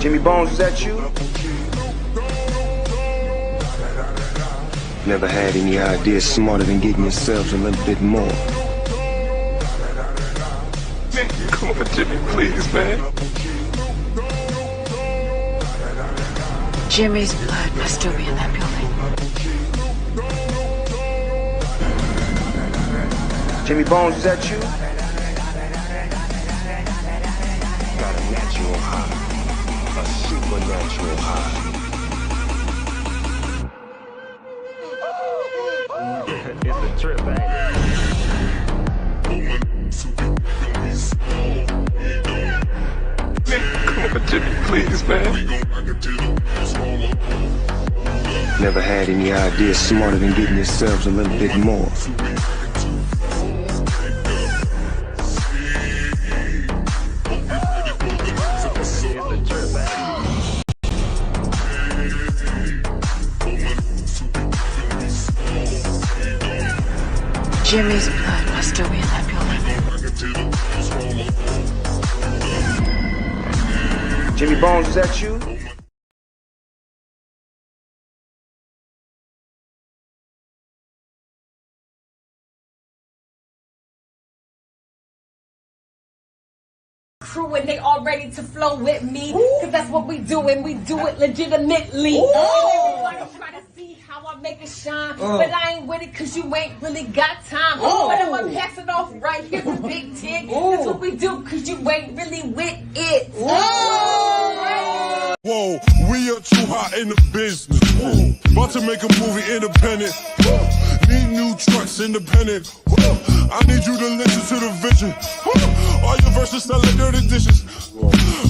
Jimmy Bones, is that you? Never had any ideas smarter than getting yourselves a little bit more. Man, come on, Jimmy, please, man. Jimmy's blood must still be in that building. Jimmy Bones, is that you? Got a natural high, a supernatural high. It's a trip, man. Come on, Jimmy, please, man. Never had any ideas smarter than getting yourselves a little bit more. Jimmy's blood must still be in that building. Jimmy Bones, is that you? Crew and they all ready to flow with me, cause that's what we do and we do it legitimately. Everybody try to see how I make it shine, but I ain't with it cause you ain't really got time. But I'm gonna pass it off right here to Big Tick. That's what we do cause you ain't really with it. Whoa, we are too hot in the business. About to make a movie independent. Need new trucks independent. I need you to listen to the vision. All your verses sound like dirty dishes.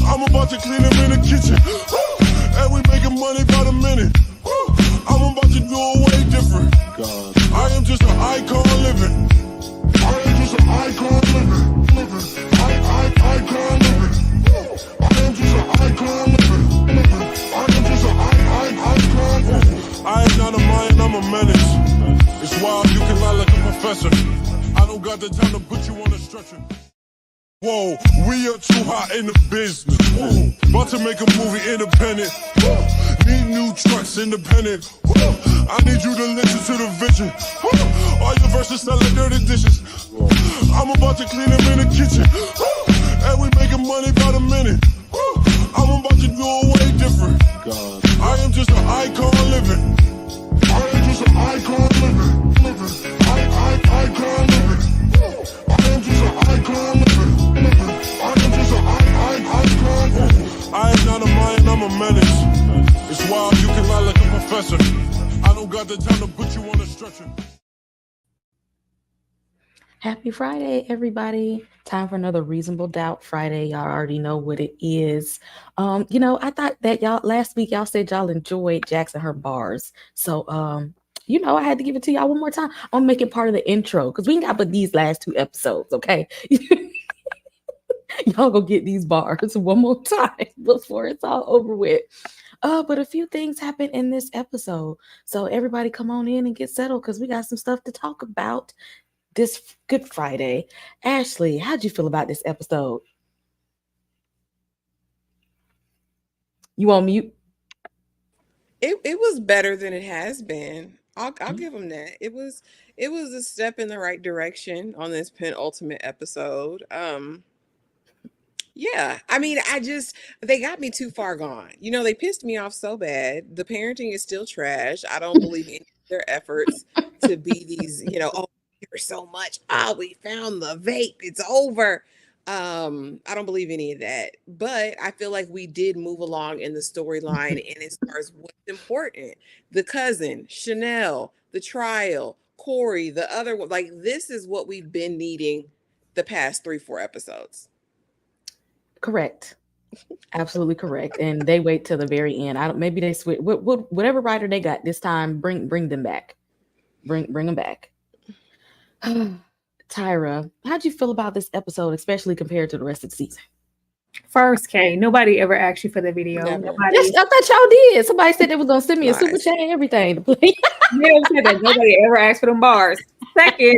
I'm about to clean them in the kitchen. And we making money by the minute. I'm about to do it way different. I am just an icon living. I am just an icon living. Icon living. I am just an icon living. I am just an icon living. I am not a mind, I'm a menace. It's wild, you can lie like a professor. I don't got the time to put you on a stretcher. Whoa, we are too hot in the business. About to make a movie independent. Need new trucks independent. I need you to listen to the vision. All your verses sound like dirty dishes. I'm about to clean them in the kitchen. And we making money by the minute. I'm about to do it way different. I am just an icon living. I am just an icon living. Icon living. I am just an icon living. I am just an icon living. I am not a mind, I'm a menace. It's wild, you can lie like a professor. I don't got the time to put you on a stretcher. Happy Friday, everybody. Time for another Reasonable Doubt Friday. Y'all already know what it is. I thought that last week y'all said y'all enjoyed Jackson her bars. So, I had to give it to y'all one more time. I'm making part of the intro because we ain't got but these last 2 episodes, okay? Y'all go get these bars one more time before it's all over with. But a few things happened in this episode. So everybody come on in and get settled because we got some stuff to talk about this Good Friday. Ashley, how'd you feel about this episode? You on mute? It was better than it has been. I'll give them that. It was a step in the right direction on this penultimate episode. Yeah, I mean, they got me too far gone. They pissed me off so bad. The parenting is still trash. I don't believe in their efforts to be these, oh, here's so much. Oh, we found the vape. It's over. I don't believe any of that. But I feel like we did move along in the storyline and as far as what's important. The cousin, Chanel, the trial, Corey, the other one. Like, this is what we've been needing the past 3-4 episodes. Correct. Absolutely correct. And they wait till the very end. Maybe they switch whatever writer they got this time. Bring them back. Bring them back. Tyra, how'd you feel about this episode, especially compared to the rest of the season? First, Kay, nobody ever asked you for the video. Yes, I thought y'all did. Somebody said they was gonna send me a super chat and everything to play. Nobody ever asked for them bars. Second,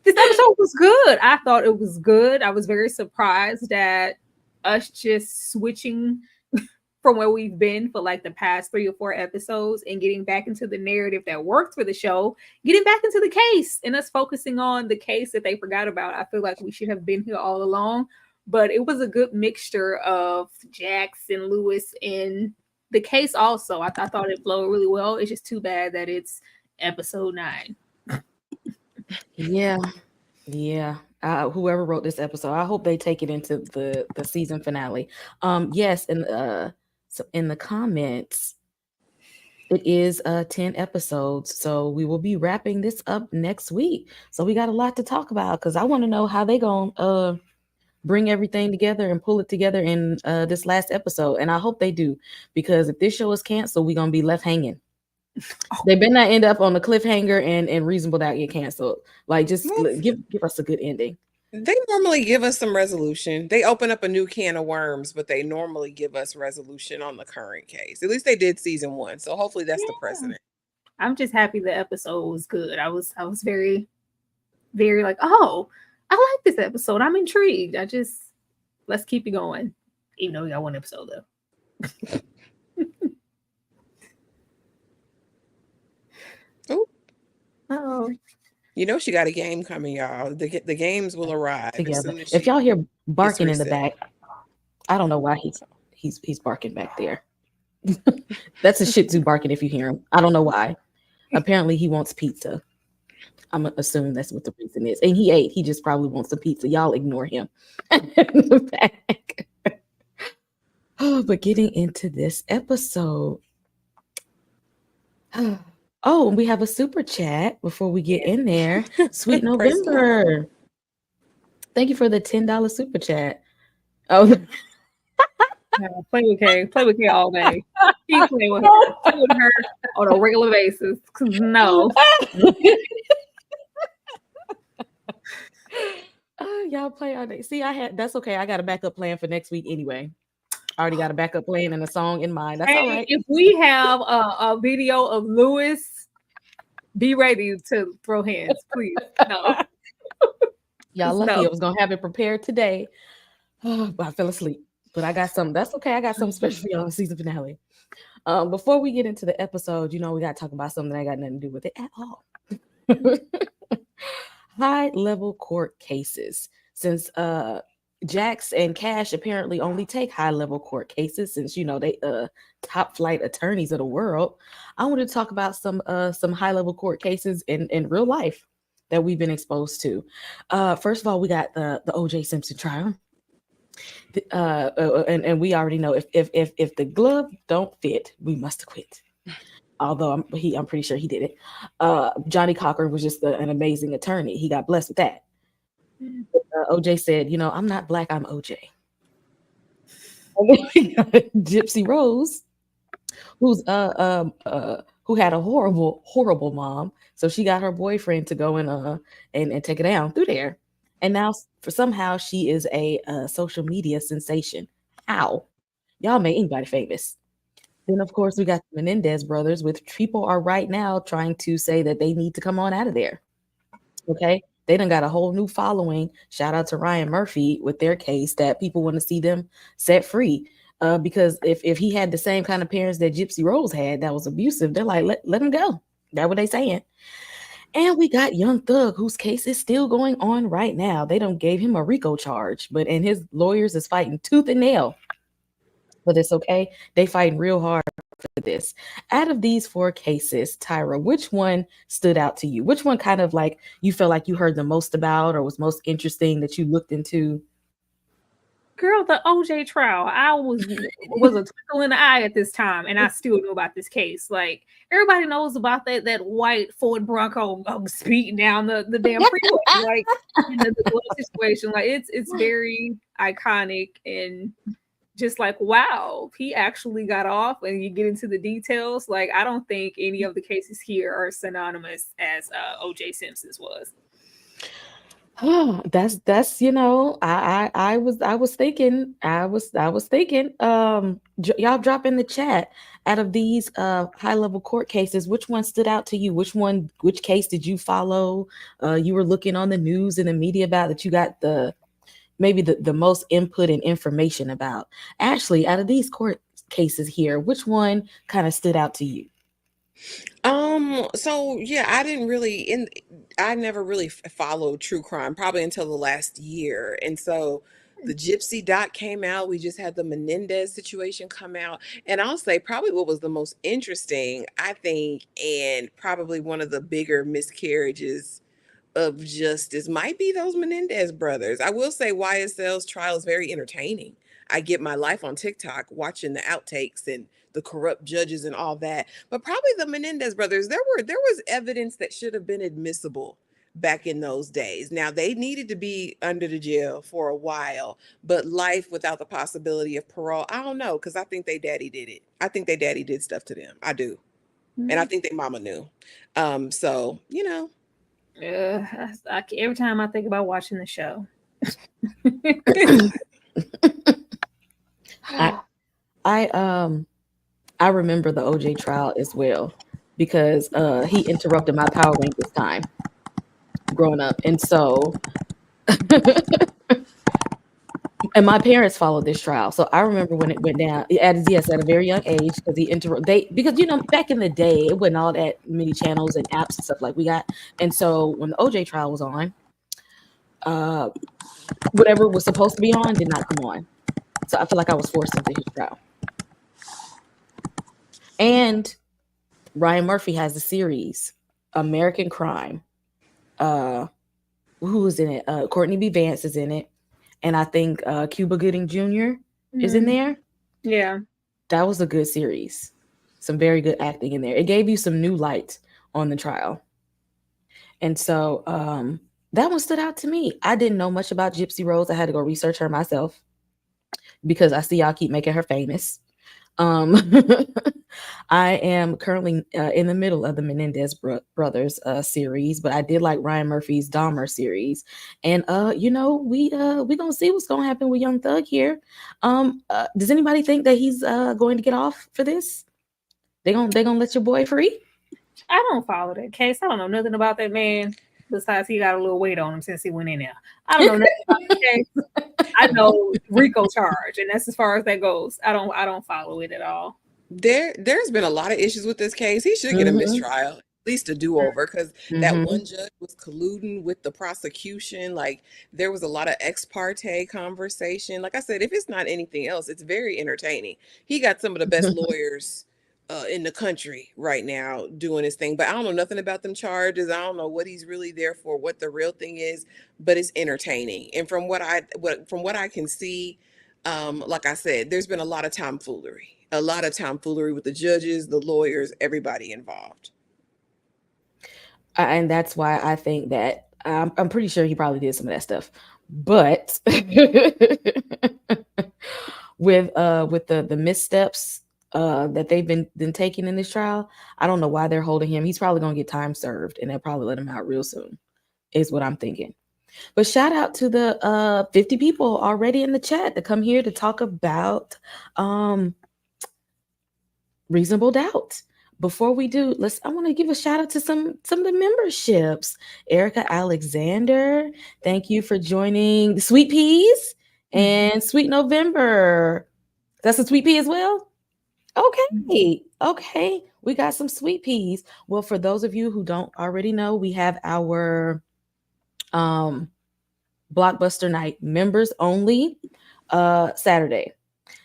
this episode was good. I thought it was good. I was very surprised at us just switching from where we've been for like the past 3 or 4 episodes and getting back into the narrative that worked for the show, getting back into the case and us focusing on the case that they forgot about. I feel like we should have been here all along, but it was a good mixture of Jax and Lewis in the case also. I thought it flowed really well. It's just too bad that it's episode 9. Yeah. Whoever wrote this episode, I hope they take it into the season finale. Yes, and so in the comments, it is 10 episodes, so we will be wrapping this up next week. So we got a lot to talk about because I want to know how they gonna bring everything together and pull it together in this last episode, and I hope they do, because if this show is canceled, we're gonna be left hanging. They better not end up on the cliffhanger and Reasonable Doubt get canceled. Like, just give us a good ending. They normally give us some resolution. They open up a new can of worms, but they normally give us resolution on the current case. At least they did season 1. So hopefully that's the precedent. I'm just happy the episode was good. I was very, very like, oh, I like this episode. I'm intrigued. Let's keep it going. Even though we got 1 episode though. Oh, you know she got a game coming, y'all. The games will arrive together. If y'all hear barking in the back, I don't know why he's barking back there. That's a Shih Tzu barking. If you hear him, I don't know why. Apparently, he wants pizza. I'm assuming that's what the reason is. And he ate. He just probably wants the pizza. Y'all ignore him in the back. Oh, but getting into this episode. Oh, we have a super chat before we get in there. Sweet November. Thank you for the $10 super chat. Oh, play with Kay all day. Keep playing with her. Play with her on a regular basis. No. Y'all play all day. See, that's okay. I got a backup plan for next week anyway. I already got a backup plan and a song in mind. That's all right. If we have a video of Lewis, be ready to throw hands, please. No. Y'all lucky I was gonna have it prepared today. But I fell asleep. But I got something. That's okay. I got something special for y'all on the season finale. Before we get into the episode, we got to talk about something that ain't got nothing to do with it at all. High-level court cases. Since Jax and Cash apparently only take high-level court cases, since they top flight attorneys of the world. I want to talk about some high-level court cases in real life that we've been exposed to. First of all, we got the O.J. Simpson trial, and we already know if the glove don't fit, we must acquit. Although I'm pretty sure he did it. Johnny Cochran was just an amazing attorney. He got blessed with that. OJ said, I'm not black, I'm OJ. Gypsy Rose, who had a horrible mom, so she got her boyfriend to go and take it down through there, and now somehow she is a social media sensation. How? Y'all made anybody famous. Then of course we got the Menendez brothers, which people are right now trying to say that they need to come on out of there. Okay. They done got a whole new following. Shout out to Ryan Murphy with their case that people want to see them set free. Because if he had the same kind of parents that Gypsy Rose had that was abusive, they're like, let him go. That's what they saying. And we got Young Thug, whose case is still going on right now. They done gave him a RICO charge, and his lawyers is fighting tooth and nail. But it's okay. They fighting real hard for this. Out of these 4 cases, Tyra, which one stood out to you? Which one kind of like you felt like you heard the most about or was most interesting that you looked into? Girl, the OJ trial. I was a twinkle in the eye at this time, and I still knew about this case. Like, everybody knows about that white Ford Bronco speeding down the damn freeway. Like, the situation. Like, it's very iconic and just like, wow, he actually got off. And you get into the details. Like, I don't think any of the cases here are synonymous as OJ Simpson's was. Oh, that's I was thinking y'all drop in the chat, out of these high level court cases, which one stood out to you? Which case did you follow? You were looking on the news and the media about that you got maybe the most input and information about. Ashley, out of these court cases here, which one kind of stood out to you? So yeah, I never really followed true crime probably until the last year. And so the Gypsy doc came out. We just had the Menendez situation come out. And I'll say probably what was the most interesting, I think, and probably one of the bigger miscarriages of justice might be those Menendez brothers. I will say YSL's trial is very entertaining. I get my life on TikTok watching the outtakes and the corrupt judges and all that. But probably the Menendez brothers, there was evidence that should have been admissible back in those days. Now they needed to be under the jail for a while, but life without the possibility of parole, I don't know, because I think they daddy did it. I think they daddy did stuff to them. I do. And I think they mama knew. So, Every time I think about watching the show. I remember the OJ trial as well because he interrupted my Power Rangers time growing up, and so and my parents followed this trial, so I remember when it went down at a very young age because back in the day it wasn't all that many channels and apps and stuff like we got, and so when the OJ trial was on, whatever was supposed to be on did not come on, so I feel like I was forced into his trial. And Ryan Murphy has a series, American Crime. Who is in it? Courtney B. Vance is in it. And I think Cuba Gooding Jr. is in there. Yeah. That was a good series. Some very good acting in there. It gave you some new light on the trial. And so that one stood out to me. I didn't know much about Gypsy Rose. I had to go research her myself because I see y'all keep making her famous. I am currently in the middle of the Menendez brothers series, but I did like Ryan Murphy's Dahmer series, and we gonna see what's gonna happen with Young Thug here. Does anybody think that he's going to get off for this? They gonna let your boy free? I don't follow that case. I don't know nothing about that man. Besides, he got a little weight on him since he went in there. I don't know nothing about the case. I know RICO charge, and that's as far as that goes. I don't follow it at all. There's been a lot of issues with this case. He should get a mistrial, at least a do-over, because that one judge was colluding with the prosecution. Like, there was a lot of ex parte conversation. Like I said, if it's not anything else, it's very entertaining. He got some of the best lawyers in the country right now doing his thing, but I don't know nothing about them charges. I don't know what he's really there for, what the real thing is, but it's entertaining. And from what I can see, like I said, there's been a lot of tomfoolery with the judges, the lawyers, everybody involved. And that's why I think that I'm pretty sure he probably did some of that stuff, but with the missteps that they've been taking in this trial, I don't know why they're holding him. He's probably gonna get time served, and they'll probably let him out real soon, is what I'm thinking. But shout out to the 50 people already in the chat to come here to talk about reasonable doubt. Before we do, I want to give a shout out to some of the memberships. Erica Alexander, thank you for joining the Sweet Peas and Sweet November. That's a Sweet Pea as well? Okay. We got some Sweet Peas. Well, for those of you who don't already know, we have our Blockbuster night, members only, Saturday.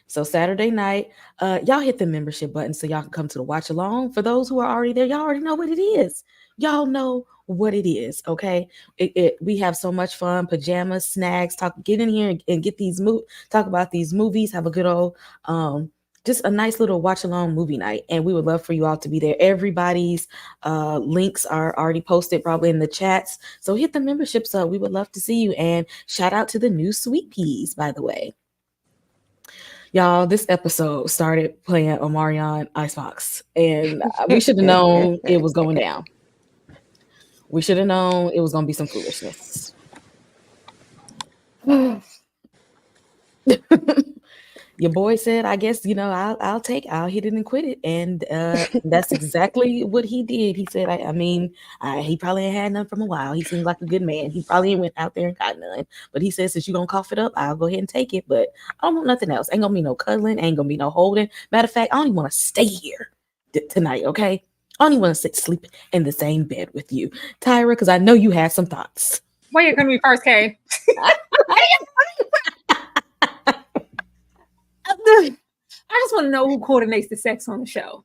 So Saturday night, y'all hit the membership button so y'all can come to the watch along. For those who are already there, y'all already know what it is. Y'all know what it is, okay? We have so much fun, pajamas, snacks, get in here and get these talk about these movies, have a good old just a nice little watch along movie night, and we would love for you all to be there. Everybody's links are already posted probably in the chats, so hit the memberships up. We would love to see you, and shout out to the new Sweet Peas, by the way. Y'all, this episode started playing Omarion Icebox, and we should have known it was going down. We should have known it was going to be some foolishness. your boy said, I guess, I'll hit it and quit it. And that's exactly what he did. He said, he probably ain't had none from a while. He seemed like a good man. He probably ain't went out there and got none. But he said, since you're going to cough it up, I'll go ahead and take it. But I don't want nothing else. Ain't going to be no cuddling. Ain't going to be no holding. Matter of fact, I don't even want to stay here tonight, okay? I don't even want to sleep in the same bed with you, Tyra, because I know you had some thoughts. Where you going to be first, Kay? I just want to know who coordinates the sex on the show.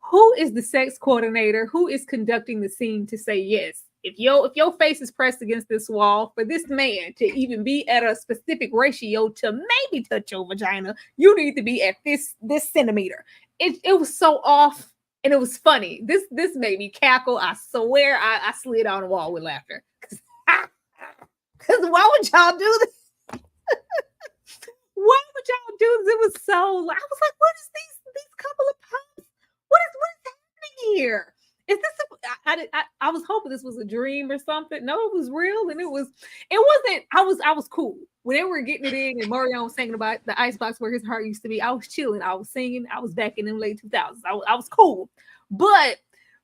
Who is the sex coordinator? Who is conducting the scene to say yes? If your face is pressed against this wall, for this man to even be at a specific ratio to maybe touch your vagina, you need to be at this centimeter. It was so off, and it was funny. This made me cackle. I swear I slid on the wall with laughter. Because why would y'all do this? Why would y'all do this? It was so. I was like, what is these couple of pumps? What is happening here? Is this? I was hoping this was a dream or something. No, it was real, and it wasn't. I was cool when they were getting it in, and Marion was singing about the icebox where his heart used to be. I was chilling. I was singing. I was back in them late 2000s. I was cool, but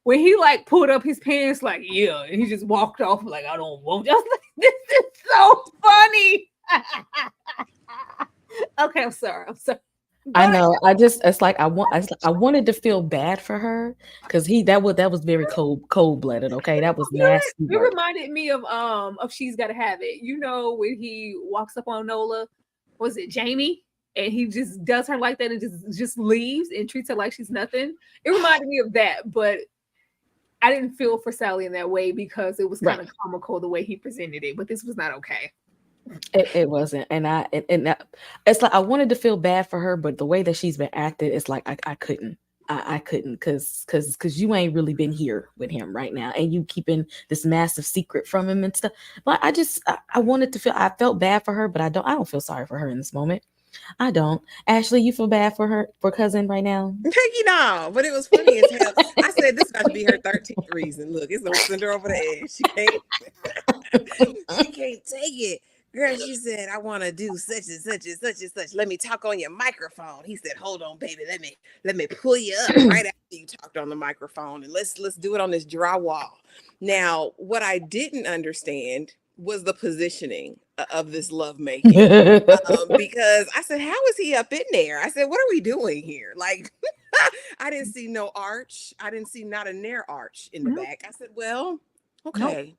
when he like pulled up his pants, like yeah, and he just walked off like I don't want. I was like, this is so funny. Okay, I'm sorry. I know. I wanted to feel bad for her because that was very cold-blooded. Okay, that was nasty. It reminded me of She's Gotta Have It. You know, when he walks up on Nola, was it Jamie? And he just does her like that and just leaves and treats her like she's nothing. It reminded me of that, but I didn't feel for Sally in that way because it was kind of comical the way he presented it. But this was not okay. It wasn't, and it's like I wanted to feel bad for her, but the way that she's been acted, it's like I couldn't because you ain't really been here with him right now, and you keeping this massive secret from him and stuff. But I wanted to feel. I felt bad for her, but I don't feel sorry for her in this moment. I don't. Ashley, you feel bad for cousin right now? No, but it was funny as hell. I said this got to be her 13th reason. Look, it's gonna send her over the edge. She can't take it. Girl, she said, I want to do such and such and such and such. Let me talk on your microphone. He said, hold on, baby. Let me pull you up right after you talked on the microphone. And let's do it on this drywall. Now, what I didn't understand was the positioning of this lovemaking. Because I said, how is he up in there? I said, what are we doing here? Like, I didn't see no arch. I didn't see not a near arch in the back. I said, well, okay.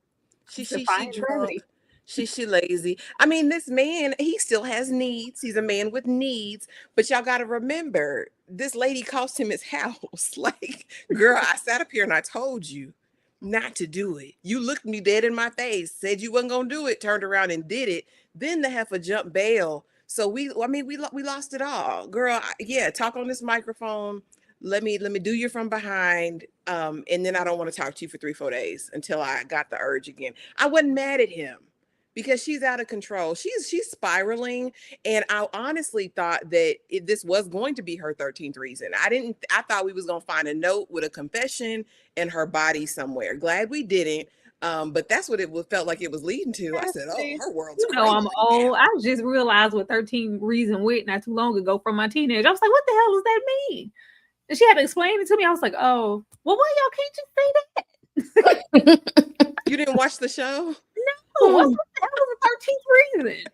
She drunk. She lazy. I mean, this man, he still has needs. He's a man with needs. But y'all got to remember, this lady cost him his house. Like, girl, I sat up here and I told you not to do it. You looked me dead in my face, said you wasn't going to do it, turned around and did it. Then the heifer jumped bail. So we lost it all. Girl, talk on this microphone. Let me do you from behind. And then I don't want to talk to you for 3-4 days until I got the urge again. I wasn't mad at him. Because she's out of control. She's spiraling. And I honestly thought that this was going to be her 13th reason. I thought we was going to find a note with a confession in her body somewhere. Glad we didn't. But that's what it felt like it was leading to. I said, oh, her world's crazy. I'm old. I just realized what 13 reason went not too long ago from my teenager. I was like, what the hell does that mean? And she had to explain it to me. I was like, oh, well, why y'all can't just say that? You didn't watch the show? No, what the hell was the 13th reason?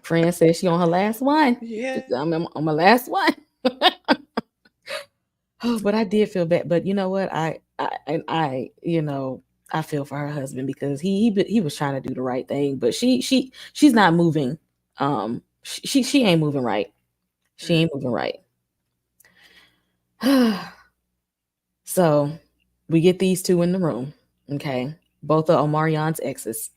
Fran says she on her last one. Yeah, I'm on my last one. Oh, but I did feel bad. But you know what? I feel for her husband because he was trying to do the right thing, but she's not moving. She ain't moving right. She ain't moving right. So we get these two in the room. Okay, both of Omarion's exes.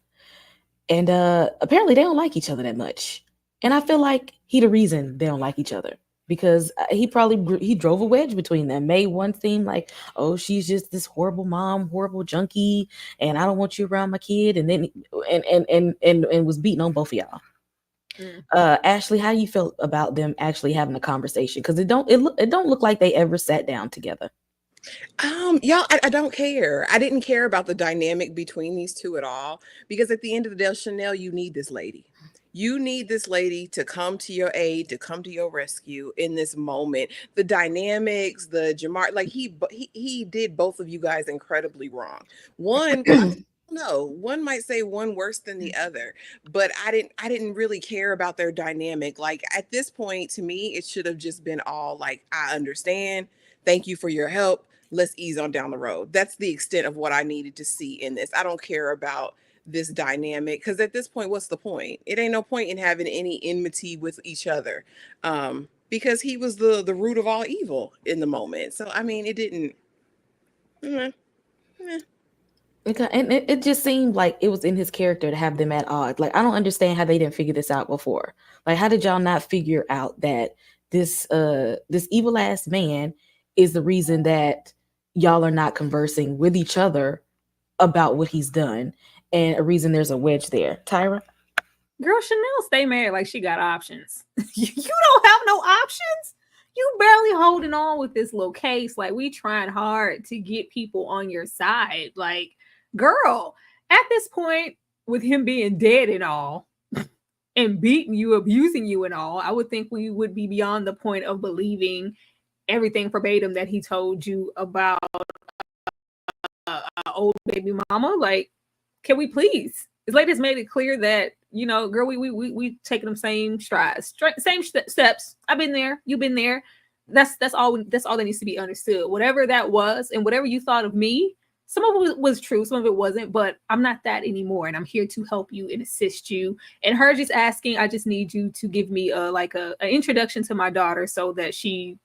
And apparently they don't like each other that much. And I feel like he the reason they don't like each other because he drove a wedge between them, made one seem like, oh, she's just this horrible mom, horrible junkie, and I don't want you around my kid. And then and was beating on both of y'all. Ashley, how you feel about them actually having a conversation? Because it don't look like they ever sat down together. Y'all, I don't care. I didn't care about the dynamic between these two at all because at the end of the day, Chanel, you need this lady. You need this lady to come to your aid, to come to your rescue in this moment. The dynamics, the Jamar, like he did both of you guys incredibly wrong. One, no, one might say one worse than the other, but I didn't really care about their dynamic. Like at this point, to me, it should have just been all like, I understand. Thank you for your help. Let's ease on down the road. That's the extent of what I needed to see in this. I don't care about this dynamic because at this point, what's the point? It ain't no point in having any enmity with each other, because he was the root of all evil in the moment. So I mean, it didn't. eh, eh. Okay, and it just seemed like it was in his character to have them at odds. Like I don't understand how they didn't figure this out before. Like how did y'all not figure out that this evil ass man is the reason that y'all are not conversing with each other about what he's done, and a reason there's a wedge there. Tyra? Girl, Chanel stay married like she got options. You don't have no options. You barely holding on with this little case. Like we trying hard to get people on your side. Like, girl, at this point, with him being dead and all, and beating you, abusing you and all, I would think we would be beyond the point of believing everything verbatim that he told you about old baby mama. Like, can we please? His ladies made it clear that, you know, girl, we taking them same strides, same steps. I've been there, you've been there. That's all that needs to be understood. Whatever that was, and whatever you thought of me, some of it was true, some of it wasn't, but I'm not that anymore, and I'm here to help you and assist you. And her just asking, I just need you to give me an introduction to my daughter so that she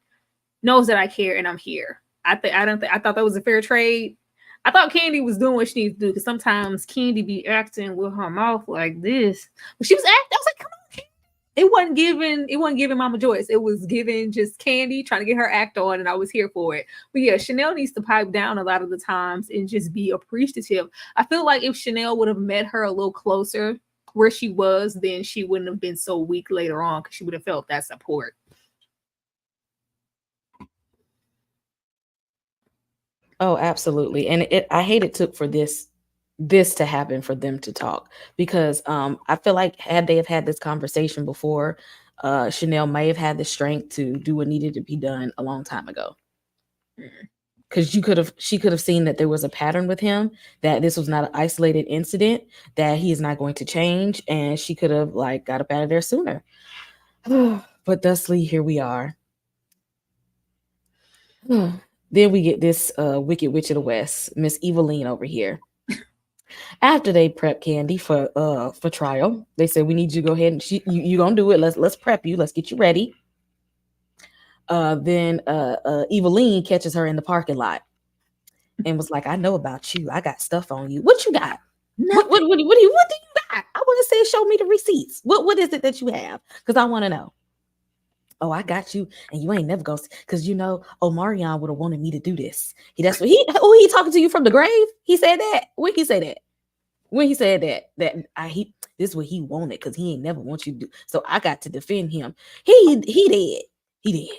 knows that I care and I'm here. I thought that was a fair trade. I thought Candy was doing what she needs to do because sometimes Candy be acting with her mouth like this. But she was acting. I was like, come on, Candy. It wasn't giving Mama Joyce. It was giving just Candy trying to get her act on, and I was here for it. But yeah, Chanel needs to pipe down a lot of the times and just be appreciative. I feel like if Chanel would have met her a little closer where she was, then she wouldn't have been so weak later on because she would have felt that support. Oh, absolutely. And I hate it took for this to happen for them to talk, because I feel like had they have had this conversation before, Chanel may have had the strength to do what needed to be done a long time ago. Because she could have seen that there was a pattern with him, that this was not an isolated incident, that he is not going to change, and she could have like got up out of there sooner. But thusly, here we are. Then we get this Wicked Witch of the West, Miss Eveline over here. After they prep Candy for trial, they said, we need you to go ahead and you gonna do it. Let's prep you. Let's get you ready. Then Eveline catches her in the parking lot and was like, I know about you. I got stuff on you. What you got? What do you got? I want to say, show me the receipts. What is it that you have? Because I want to know. Oh, I got you, and you ain't never gonna, because you know, Omarion would have wanted me to do this. That's what he talking to you from the grave. He said that. When he said that? When he said that this is what he wanted, because he ain't never want you to do. So I got to defend him. He did.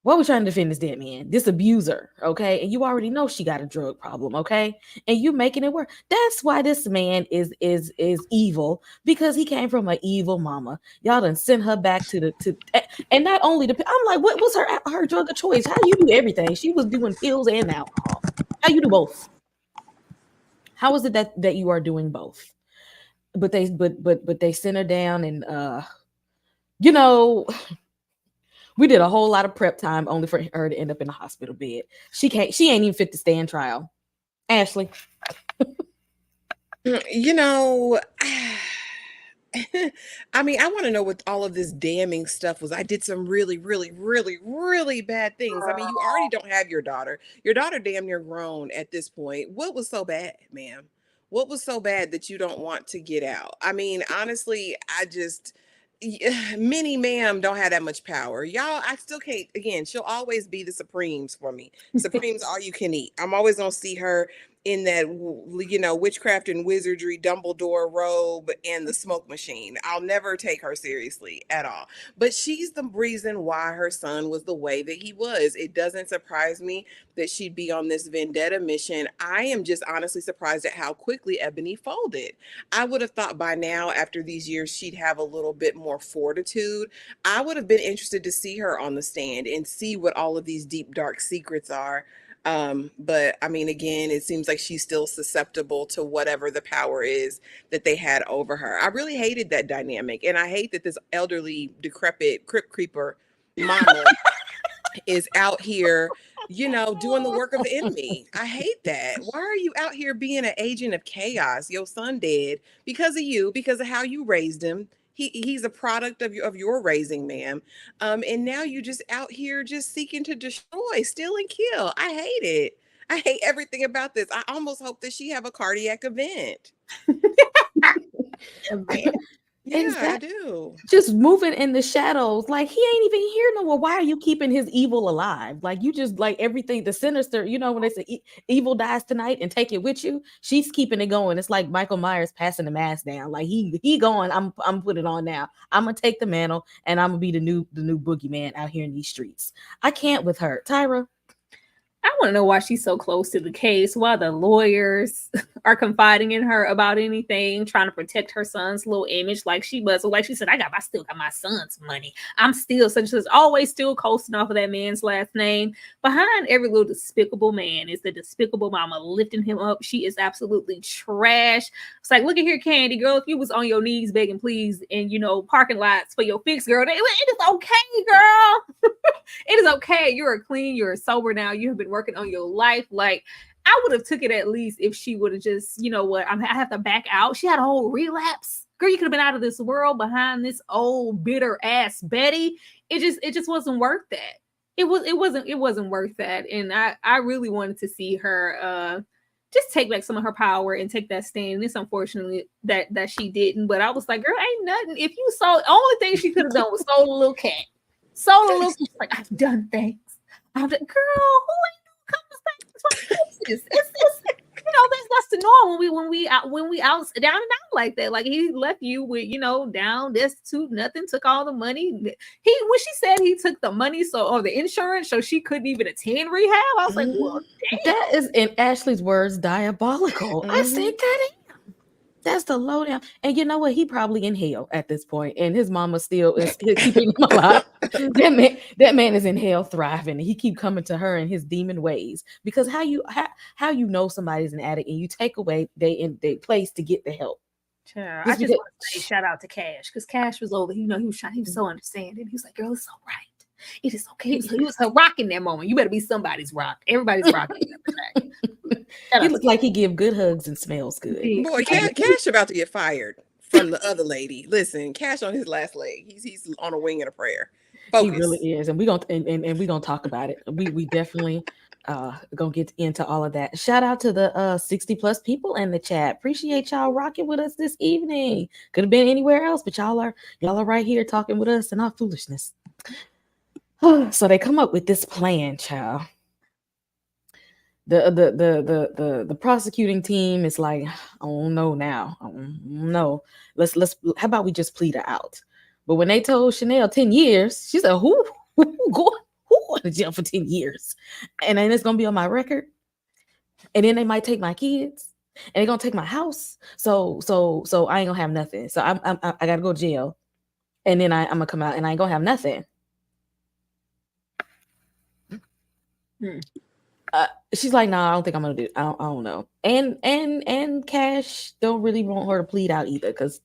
What we trying to defend this dead man, this abuser, okay? And you already know she got a drug problem, okay? And you making it work. That's why this man is evil, because he came from an evil mama. Y'all done sent her back to and not only I'm like, what was her drug of choice? How you do everything? She was doing pills and alcohol. How you do both? How is it that you are doing both? But they sent her down, and you know, we did a whole lot of prep time only for her to end up in the hospital bed. She ain't even fit to stand trial. Ashley. You know, I mean, I want to know what all of this damning stuff was. I did some really, really, really, really bad things. I mean, you already don't have your daughter. Your daughter damn near grown at this point. What was so bad, ma'am? What was so bad that you don't want to get out? I mean, honestly, mini ma'am don't have that much power. Y'all, I still can't, again, she'll always be the Supremes for me. Supremes all you can eat. I'm always gonna see her in that, witchcraft and wizardry Dumbledore robe and the smoke machine. I'll never take her seriously at all. But she's the reason why her son was the way that he was. It doesn't surprise me that she'd be on this vendetta mission. I am just honestly surprised at how quickly Ebony folded. I would have thought by now, after these years, she'd have a little bit more fortitude. I would have been interested to see her on the stand and see what all of these deep, dark secrets are. But I mean, again, it seems like she's still susceptible to whatever the power is that they had over her. I really hated that dynamic. And I hate that this elderly, decrepit crypt creeper mama is out here, doing the work of the enemy. I hate that. Why are you out here being an agent of chaos? Your son dead because of you, because of how you raised him. He's a product of your raising, ma'am. And now you're just out here just seeking to destroy, steal, and kill. I hate it. I hate everything about this. I almost hope that she have a cardiac event. Yeah, I do. Just moving in the shadows, like he ain't even here no more. Why are you keeping his evil alive? Like you just like everything, the sinister, when they say evil dies tonight and take it with you, she's keeping it going. It's like Michael Myers passing the mask down. Like he going, I'm putting it on now. I'm gonna take the mantle and I'm gonna be the new boogeyman out here in these streets. I can't with her. Tyra. I want to know why she's so close to the case, why the lawyers are confiding in her about anything, trying to protect her son's little image like she was. So like she said, I still got my son's money. I'm still such as always still coasting off of that man's last name. Behind every little despicable man is the despicable mama lifting him up. She is absolutely trash. It's like, look at here, Candy girl. If you was on your knees begging please in, parking lots for your fix, girl, it is okay, girl. It is okay. You're clean. You're sober now. You have been working on your life. Like, I would have took it at least if she would have just, I have to back out. She had a whole relapse. Girl, you could have been out of this world behind this old bitter ass Betty. It just wasn't worth that. It wasn't worth that. And I really wanted to see her just take back some of her power and take that stand. And it's unfortunately that she didn't. But I was like, girl, ain't nothing. If you saw, the only thing she could have done was sold a little cat. Sold a little cat. Like, I've done things. Girl, who ain't it's that's the norm when we out down and out like that. Like he left you with down destitute, nothing, took all the money. When she said he took the money or the insurance so she couldn't even attend rehab, I was like, well, damn. That is in Ashley's words diabolical. I said that. That's the lowdown. And you know what? He probably in hell at this point, and his mama still is keeping him alive. That man is in hell thriving. He keep coming to her in his demon ways. Because how you know somebody's an addict and you take away their place to get the help. Sure. I just want to say shout out to Cash, because Cash was over. He was so understanding. He was like, girl, it's all right. It is okay. He was her rock in that moment. You better be somebody's rock. Everybody's rocking. He looked like he give good hugs and smells good. Boy, Cash about to get fired from the other lady. Listen, Cash on his last leg. He's on a wing and a prayer. Focus. He really is, and we gonna talk about it. We definitely gonna get into all of that. Shout out to the 60 plus people in the chat. Appreciate y'all rocking with us this evening. Could have been anywhere else, but y'all are right here talking with us and our foolishness. So they come up with this plan, child. The prosecuting team is like, oh no, now, no. Let's how about we just plead her out? But when they told Chanel 10 years, she said, who going to jail for 10 years? And then it's gonna be on my record. And then they might take my kids, and they're gonna take my house. So I ain't gonna have nothing. So I gotta go to jail, and then I'm gonna come out and I ain't gonna have nothing. She's like, no, I don't think I'm gonna do it. I don't know. And Cash don't really want her to plead out either, because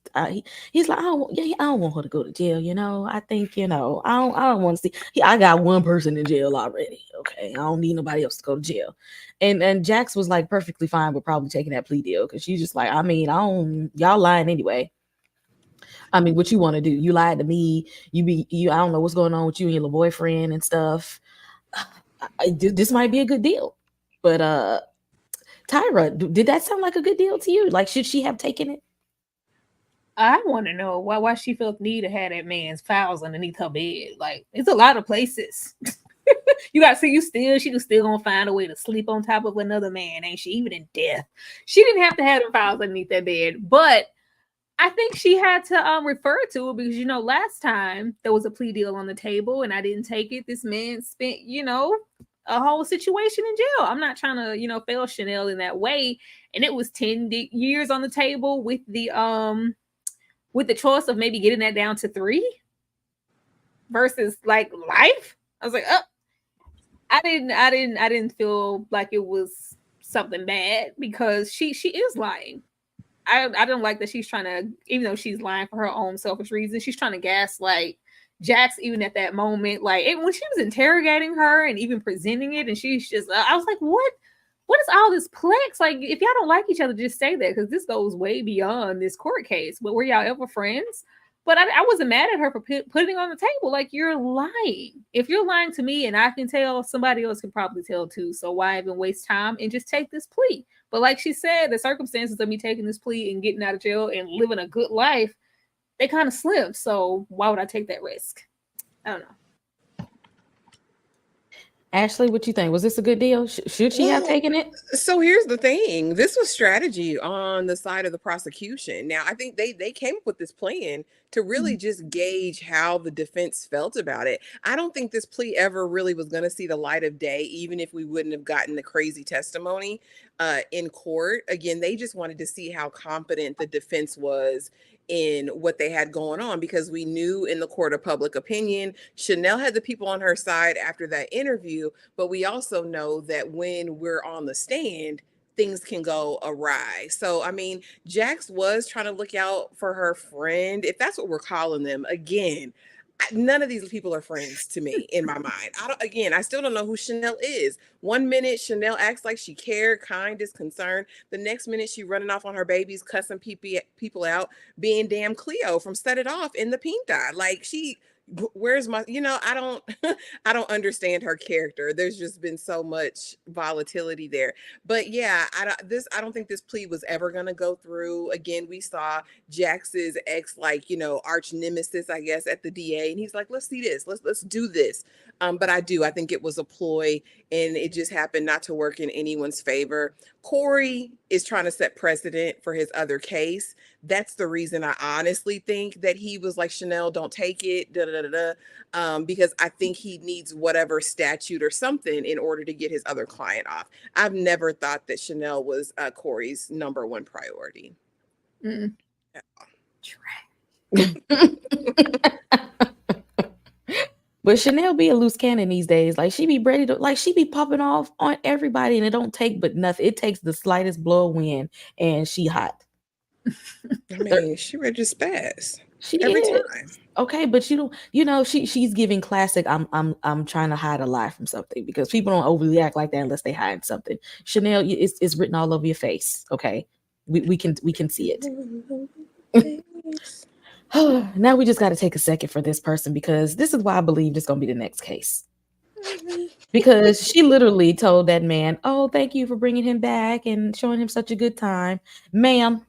he's like, I don't want her to go to jail. I think I don't want to see. I got one person in jail already. Okay, I don't need nobody else to go to jail. And Jax was like perfectly fine with probably taking that plea deal, because she's just like, y'all lying anyway. What you want to do? You lied to me. I don't know what's going on with you and your little boyfriend and stuff. This might be a good deal. But Tyra, did that sound like a good deal to you? Like, should she have taken it? I want to know why she felt the need to have that man's files underneath her bed. Like, it's a lot of places You got to see she was still gonna find a way to sleep on top of another man, ain't she? Even in death, she didn't have to have them files underneath that bed, but I think she had to refer to it because last time there was a plea deal on the table and I didn't take it. This man spent a whole situation in jail. I'm not trying to fail Chanel in that way, and it was 10 years on the table with the choice of maybe getting that down to 3 versus like life. I was like, oh, I didn't feel like it was something bad because she is lying. I don't like that she's trying to, even though she's lying for her own selfish reasons, she's trying to gaslight Jax even at that moment. Like when she was interrogating her and even presenting it, and she's just, I was like, what is all this plex? Like, if y'all don't like each other, just say that, because this goes way beyond this court case. But were y'all ever friends? But I wasn't mad at her for putting it on the table. Like, you're lying. If you're lying to me and I can tell, somebody else can probably tell too. So why even waste time and just take this plea? But like she said, the circumstances of me taking this plea and getting out of jail and living a good life, they kind of slim. So why would I take that risk? I don't know. Ashley, what you think? Was this a good deal? Should she have taken it? So here's the thing. This was strategy on the side of the prosecution. Now, I think they came up with this plan to really just gauge how the defense felt about it. I don't think this plea ever really was going to see the light of day, even if we wouldn't have gotten the crazy testimony in court. Again, they just wanted to see how competent the defense was in what they had going on, because we knew in the court of public opinion, Chanel had the people on her side after that interview, but we also know that when we're on the stand, things can go awry. So, I mean, Jax was trying to look out for her friend, if that's what we're calling them. Again, none of these people are friends to me in my mind. I still don't know who Chanel is. One minute Chanel acts like she cared, kind, is concerned. The next minute she running off on her babies, cussing people out, being damn Cleo from Set It Off in the Pinta. Like, where's my, I don't understand her character. There's just been so much volatility there. But yeah, I don't think this plea was ever going to go through. Again, we saw Jax's ex, arch nemesis, I guess, at the DA, and he's like, let's see this, let's do this. But I think it was a ploy, and it just happened not to work in anyone's favor. Corey is trying to set precedent for his other case. That's the reason I honestly think that he was like, Chanel, don't take it, because I think he needs whatever statute or something in order to get his other client off. I've never thought that Chanel was Corey's number one priority. Mm. But Chanel be a loose cannon these days. Like, she be ready to, like, she be popping off on everybody, and it don't take but nothing. It takes the slightest blow of wind, and she hot. I mean, she ready to spaz. She every is. time. Okay, but she's giving classic. I'm trying to hide a lie from something, because people don't overly act like that unless they hide something. Chanel, it's written all over your face. Okay, we can see it. Now we just got to take a second for this person, because this is why I believe this is gonna be the next case. Because she literally told that man, "Oh, thank you for bringing him back and showing him such a good time, ma'am.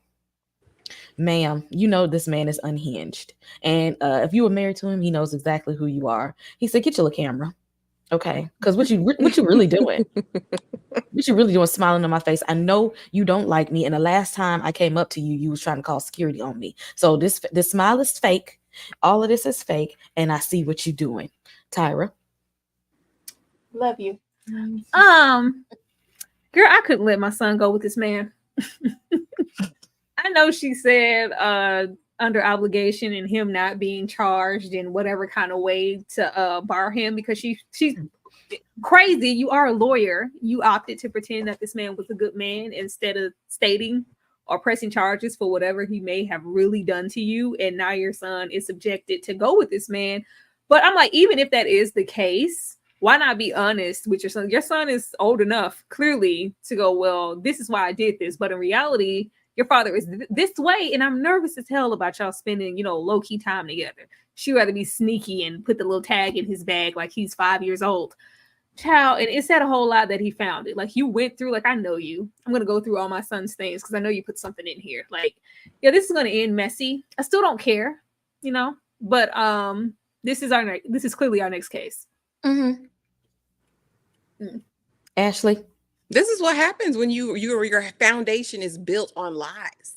You know this man is unhinged, and if you were married to him, he knows exactly who you are." He said, "Get your little camera, okay? Because what you really doing? What you really doing? Smiling in my face. I know you don't like me, and the last time I came up to you, you was trying to call security on me. So this smile is fake. All of this is fake, and I see what you're doing." Tyra, love you. Girl, I couldn't let my son go with this man. I know she said under obligation and him not being charged in whatever kind of way to bar him, because she's crazy. You are a lawyer. You opted to pretend that this man was a good man instead of stating or pressing charges for whatever he may have really done to you. And now your son is subjected to go with this man. But I'm like, even if that is the case, why not be honest with your son? Your son is old enough, clearly, to go, well, this is why I did this. But in reality, your father is this way, and I'm nervous as hell about y'all spending, low-key time together. She'd rather be sneaky and put the little tag in his bag like he's 5 years old. Child, and it said a whole lot that he found it. Like, you went through, like, I know you. I'm going to go through all my son's things because I know you put something in here. Like, yeah, this is going to end messy. I still don't care, but this is clearly our next case. Mm-hmm. Ashley? This is what happens when your foundation is built on lies.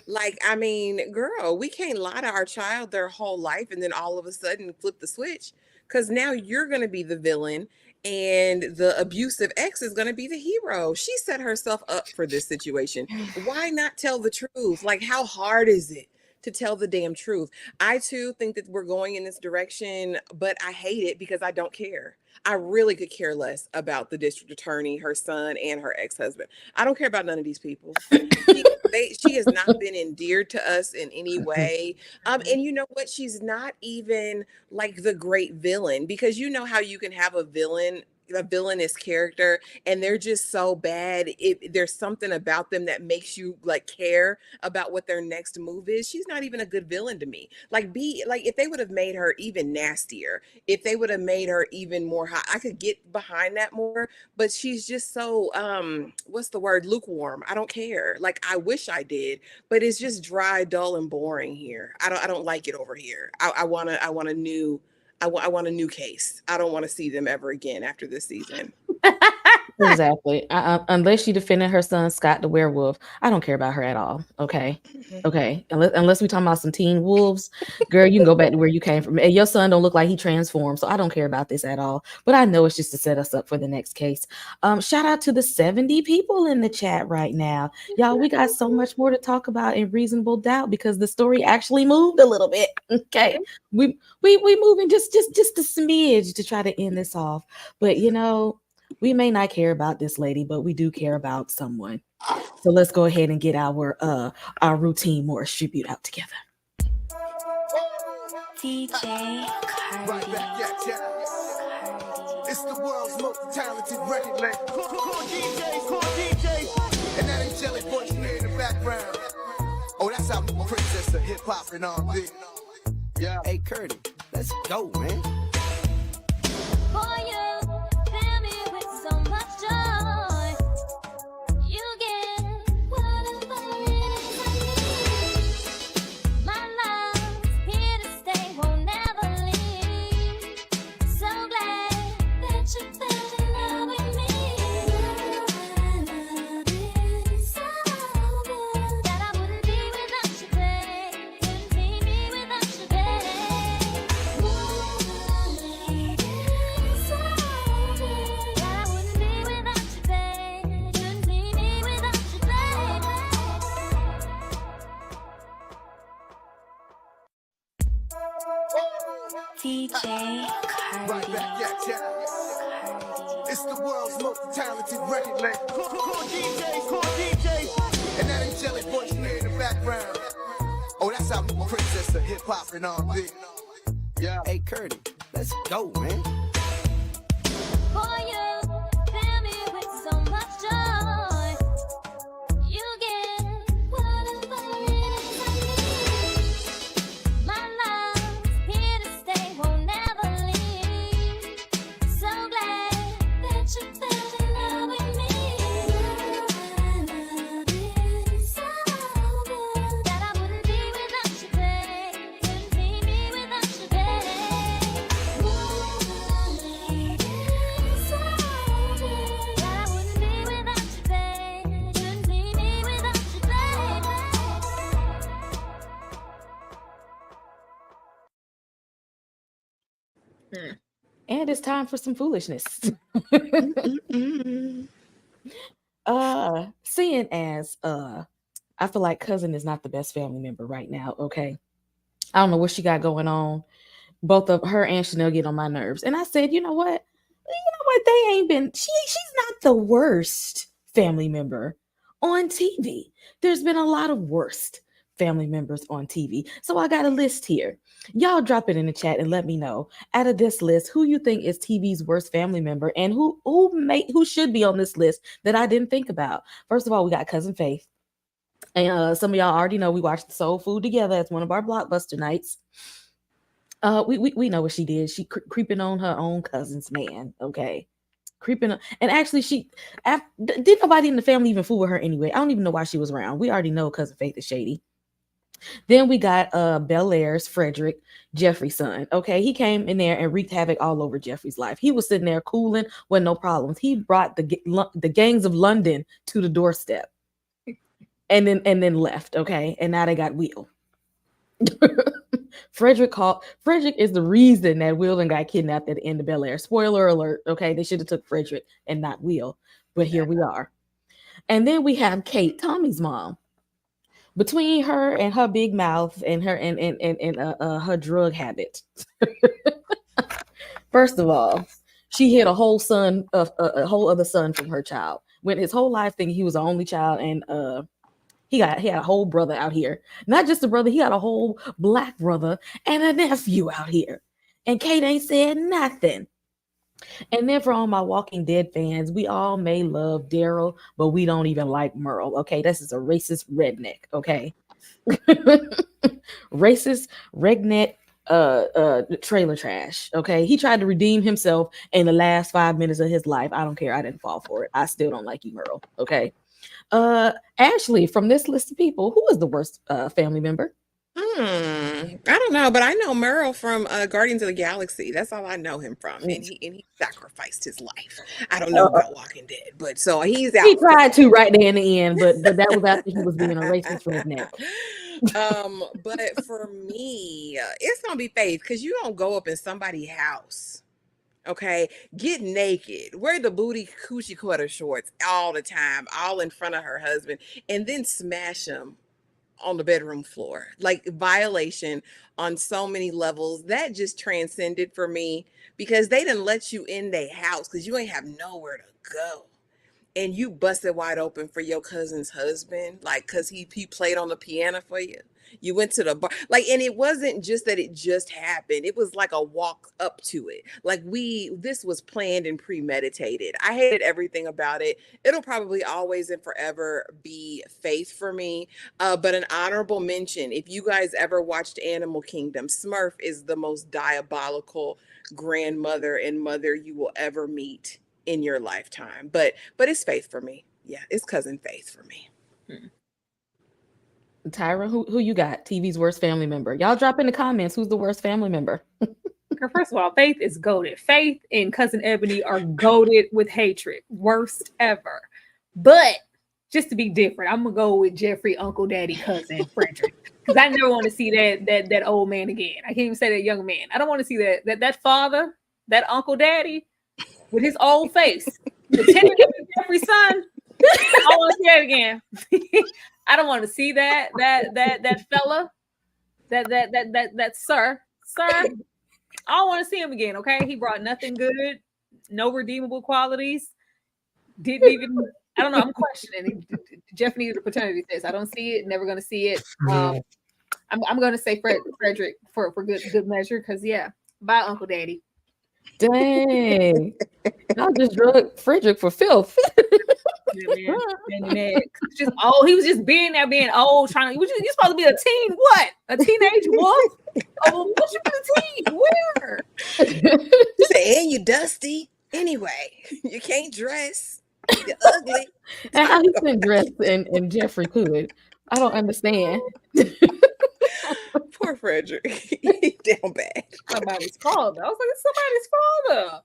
Like, I mean, girl, we can't lie to our child their whole life and then all of a sudden flip the switch, because now you're going to be the villain and the abusive ex is going to be the hero. She set herself up for this situation. Why not tell the truth? Like, how hard is it to tell the damn truth? I too think that we're going in this direction, but I hate it because I don't care. I really could care less about the district attorney, her son, and her ex-husband. I don't care about none of these people. She has not been endeared to us in any way. And you know what? She's not even like the great villain, because you know how you can have a villainous character and they're just so bad, there's something about them that makes you like care about what their next move is. She's not even a good villain to me. Like, if they would have made her even nastier, if they would have made her even more hot, I could get behind that more. But she's just so what's the word, lukewarm. I don't care. Like, I wish I did, but it's just dry, dull, and boring here. I don't like it over here. I want a new I want a new case. I don't want to see them ever again after this season. Exactly. Unless she defended her son Scott the werewolf, I don't care about her at all. Okay. Unless we talking about some teen wolves, girl, you can go back to where you came from. And your son don't look like he transformed, so I don't care about this at all. But I know it's just to set us up for the next case. Shout out to the 70 people in the chat right now, y'all. We got so much more to talk about in Reasonable Doubt because the story actually moved a little bit. Okay, we moving just a smidge to try to end this off, but you know. We may not care about this lady, but we do care about someone. So let's go ahead and get our routine Morris tribute out together. DJ Cardi. Right back at ya. It's the world's most talented record label. Cool DJ. And that angelic voice you hear in the background. Oh, that's our princess of hip hop and R&B. Yeah. Hey, Curdy, let's go, man. For you, fill me with so much joy. You get whatever it is I need. My love's here to stay, won't never leave. So glad that you fell in love with me. My love is so good that I wouldn't be without you, babe. Wouldn't be me without you, babe. My love is so good that I wouldn't be without you, babe. Wouldn't be me without you, babe. DJ Right Cardi. back at ya. It's the world's most talented record label. Cool DJ. And that angelic voice you hear in the background. Oh, that's our princess of hip hop and R&B. Yeah. Hey, Curdy, let's go, man. For you, fill me with so much joy. You get whatever it is I need. My love's here to stay, won't never leave. So glad that you fell in love with me. My love is so good that I wouldn't be without you, babe. Wouldn't be me without you, babe. My love is so good that I wouldn't be without you, babe. Wouldn't be me without you, babe. And it's time for some foolishness. Seeing as I feel like cousin is not the best family member right now. Okay, I don't know what she got going on. Both of her and Chanel get on my nerves, and I said, you know what? They ain't been. She's not the worst family member on TV. There's been a lot of worst family members on TV. So I got a list here. Y'all drop it in the chat and let me know out of this list who you think is TV's worst family member and who should be on this list that I didn't think about. First of all, we got Cousin Faith. And some of y'all already know we watched Soul Food together as one of our blockbuster nights. We know what she did. She creeping on her own cousin's man. Okay, creeping on, and actually did nobody in the family even fool with her anyway. I don't even know why she was around. We already know Cousin Faith is shady. Then we got Bel Air's Frederick, Jeffrey's son. Okay, he came in there and wreaked havoc all over Jeffrey's life. He was sitting there cooling with no problems. He brought the gangs of London to the doorstep, and then left. Okay, and now they got Will. Frederick is the reason that Will and got kidnapped at the end of Bel Air. Spoiler alert. Okay, they should have took Frederick and not Will, but here we are. And then we have Kate, Tommy's mom. Between her and her big mouth and her and her drug habit. First of all, she hid a whole whole other son from her child. Went his whole life thinking he was the only child, and he had a whole brother out here. Not just a brother, he had a whole black brother and a nephew out here. And Kate ain't said nothing. And then for all my Walking Dead fans, we all may love Daryl, but we don't even like Merle. Okay, this is a racist redneck. Okay, racist redneck trailer trash. Okay, he tried to redeem himself in the last 5 minutes of his life. I don't care. I didn't fall for it. I still don't like you, Merle. Okay, Ashley, from this list of people, who is the worst family member? I don't know, but I know Merle from Guardians of the Galaxy. That's all I know him from, and he sacrificed his life. I don't know about Walking Dead, but so he's out. He tried to right there in the end, but that was after he was being a racist redneck. But for me, it's gonna be Faith, because you don't go up in somebody's house, okay, get naked, wear the booty coochie cutter shorts all the time, all in front of her husband, and then smash him on the bedroom floor. Like, violation on so many levels. That just transcended for me, because they didn't let you in their house because you ain't have nowhere to go, and you busted wide open for your cousin's husband, like, because he played on the piano for you. You went to the bar, like, and it wasn't just that it just happened. It was like a walk up to it. Like, this was planned and premeditated. I hated everything about it. It'll probably always and forever be Faith for me. But an honorable mention, if you guys ever watched Animal Kingdom, Smurf is the most diabolical grandmother and mother you will ever meet in your lifetime. But it's Faith for me. Yeah, it's cousin Faith for me. Tyra, who you got? TV's worst family member. Y'all drop in the comments who's the worst family member. First of all, Faith is goated. Faith and cousin Ebony are goated with hatred. Worst ever. But just to be different, I'm gonna go with Jeffrey, Uncle Daddy, cousin Frederick. Because I never want to see that old man again. I can't even say that young man. I don't want to see that father, that Uncle Daddy, with his old face. The tender Jeffrey's son. I want to see that again. I don't want to see that fella, that sir. I don't want to see him again. Okay, he brought nothing good, no redeemable qualities. Didn't even. I don't know. I'm questioning. Jeff needed a paternity test. I don't see it. Never going to see it. I'm going to say Frederick for good measure, because bye Uncle Daddy. Dang, I just drug Frederick for filth. Yeah, man. Just he was just being old, trying to. You're supposed to be a teen. What? A teenage wolf? Oh, what you been a teen? Where? And you dusty. Anyway, you can't dress. You're ugly. And how he couldn't dress and Jeffrey could. I don't understand. Poor Frederick. He's down bad. Somebody's father. I was like, it's somebody's father.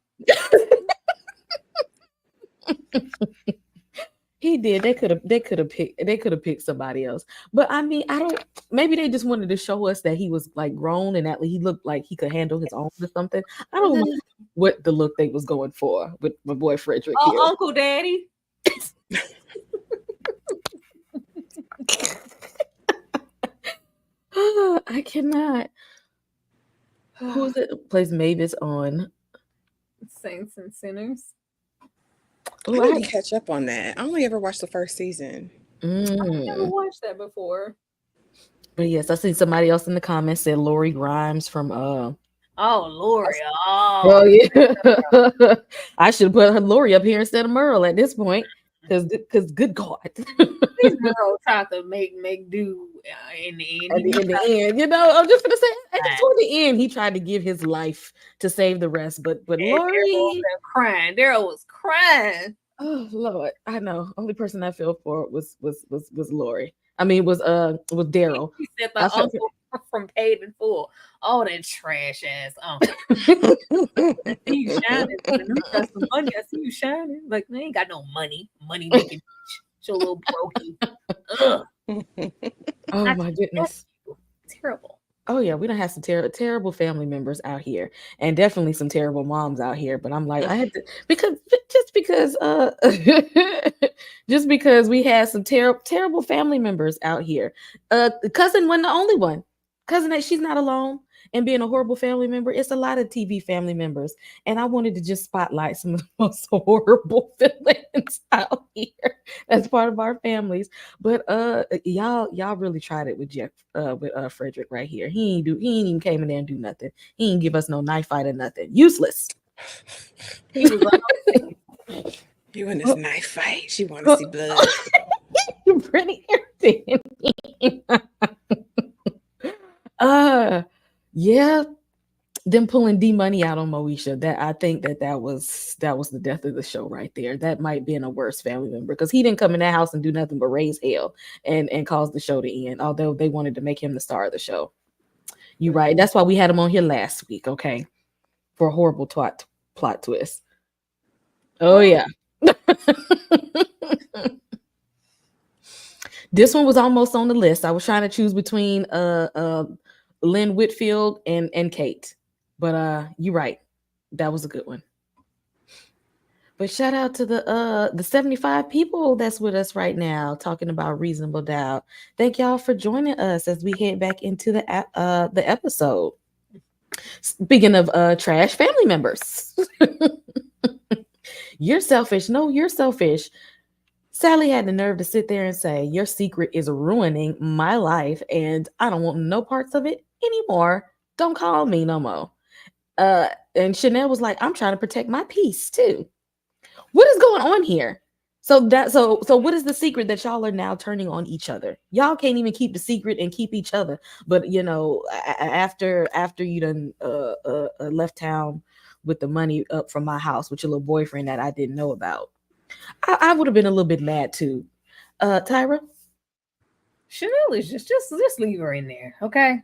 He did. They could have picked somebody else. But I mean, I don't. Maybe they just wanted to show us that he was like grown and that he looked like he could handle his own or something. I don't know what the look they was going for with my boy Frederick. Oh, here. Uncle Daddy. I cannot. Who's it? Plays Mavis on Saints and Sinners. Oh, I need to catch up on that. I only ever watched the first season. I've never watched that before. But yes, I see somebody else in the comments said Lori Grimes from Oh, Lori. Oh yeah. I should have put her Lori up here instead of Merle at this point. Because good God. These girls tried to make do in the end. In the end, you know, I'm just gonna say toward the end, he tried to give his life to save the rest, but Lori crying. Daryl was crying. Oh Lord, I know. Only person I feel for was Lori. I mean, was Daryl. He said I the felt uncle from Paid in Full. Oh, that trash ass uncle. I see you shining. I know you got some money. I see you shining. Like, man, ain't got no money. Money making bitch. Show a little brokey. Ugh. oh I my can't goodness. terrible. Oh yeah, we don't have some terrible family members out here, and definitely some terrible moms out here. But I'm like, I had to because just because just because we had some terrible family members out here. Cousin wasn't the only one. Cousin that she's not alone and being a horrible family member. It's a lot of TV family members, and I wanted to just spotlight some of the most horrible villains out here as part of our families. But y'all really tried it with Jeff with Frederick right here. He ain't even came in there and do nothing. He ain't give us no knife fight or nothing. Useless. He was like, You in this knife fight? She want to see blood. You're pretty irritating. Yeah, them pulling D Money out on Moesha. That I think that was the death of the show right there. That might be a worse family member because he didn't come in that house and do nothing but raise hell and cause the show to end. Although they wanted to make him the star of the show. You right. That's why we had him on here last week. Okay, for a horrible plot twist. Oh yeah. This one was almost on the list. I was trying to choose between Lynn Whitfield and Kate. But you're right. That was a good one. But shout out to the 75 people that's with us right now talking about Reasonable Doubt. Thank y'all for joining us as we head back into the episode. Speaking of trash family members. You're selfish. No, you're selfish. Sally had the nerve to sit there and say, your secret is ruining my life and I don't want no parts of it anymore. Don't call me no more. And Chanel was like, I'm trying to protect my peace too. What is going on here? So what is the secret that y'all are now turning on each other? Y'all can't even keep the secret and keep each other. But you know, after you done left town with the money up from my house with your little boyfriend that I didn't know about, I would have been a little bit mad too. Tyra? Chanel is just leave her in there, okay?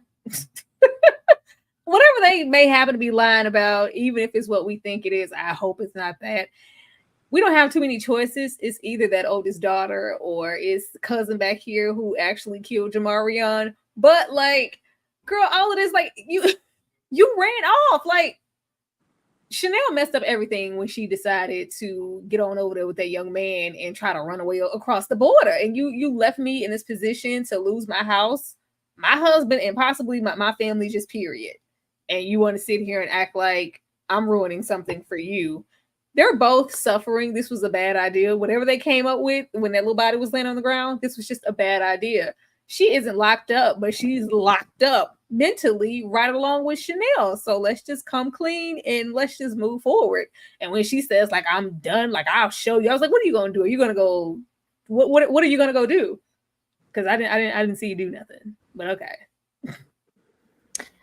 Whatever they may happen to be lying about, even if it's what we think it is, I hope it's not that. We don't have too many choices. It's either that oldest daughter or it's the cousin back here who actually killed Jamarion. But like, girl, all of this, like, you ran off. Like, Chanel messed up everything when she decided to get on over there with that young man and try to run away across the border. And you left me in this position to lose my house, my husband, and possibly my family, just period. And you want to sit here and act like I'm ruining something for you. They're both suffering. This was a bad idea. Whatever they came up with when that little body was laying on the ground, this was just a bad idea. She isn't locked up, but she's locked up mentally right along with Chanel. So let's just come clean and let's just move forward. And when she says, like, I'm done, like, I'll show you, I was like, what are you going to do? Are you going to go, what are you going to go do? Because I didn't see you do nothing, but okay.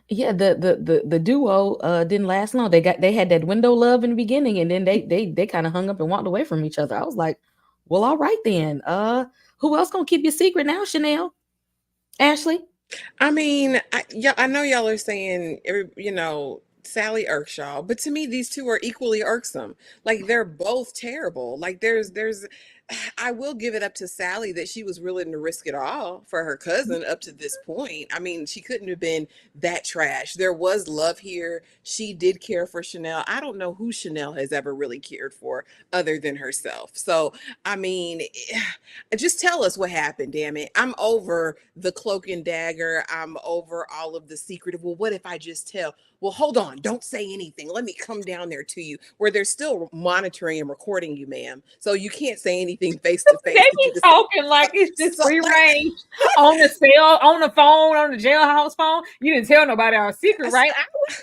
Yeah, the duo didn't last long. They had that window love in the beginning, and then they kind of hung up and walked away from each other. I was like, well, all right then. Who else gonna keep your secret now, Chanel? Ashley? I mean, I know y'all are saying, Sally irks y'all, but to me, these two are equally irksome. Like, they're both terrible. Like, I will give it up to Sally that she was willing to risk it all for her cousin up to this point. I mean, she couldn't have been that trash. There was love here. She did care for Chanel. I don't know who Chanel has ever really cared for other than herself. So, I mean, just tell us what happened, damn it. I'm over the cloak and dagger. I'm over all of the secretive. Well, what if I just tell? Well, hold on. Don't say anything. Let me come down there to you where they're still monitoring and recording you, ma'am. So you can't say anything face to face. They be talking like it's just free range on the cell, on the phone, on the jailhouse phone. You didn't tell nobody our secret, right? I was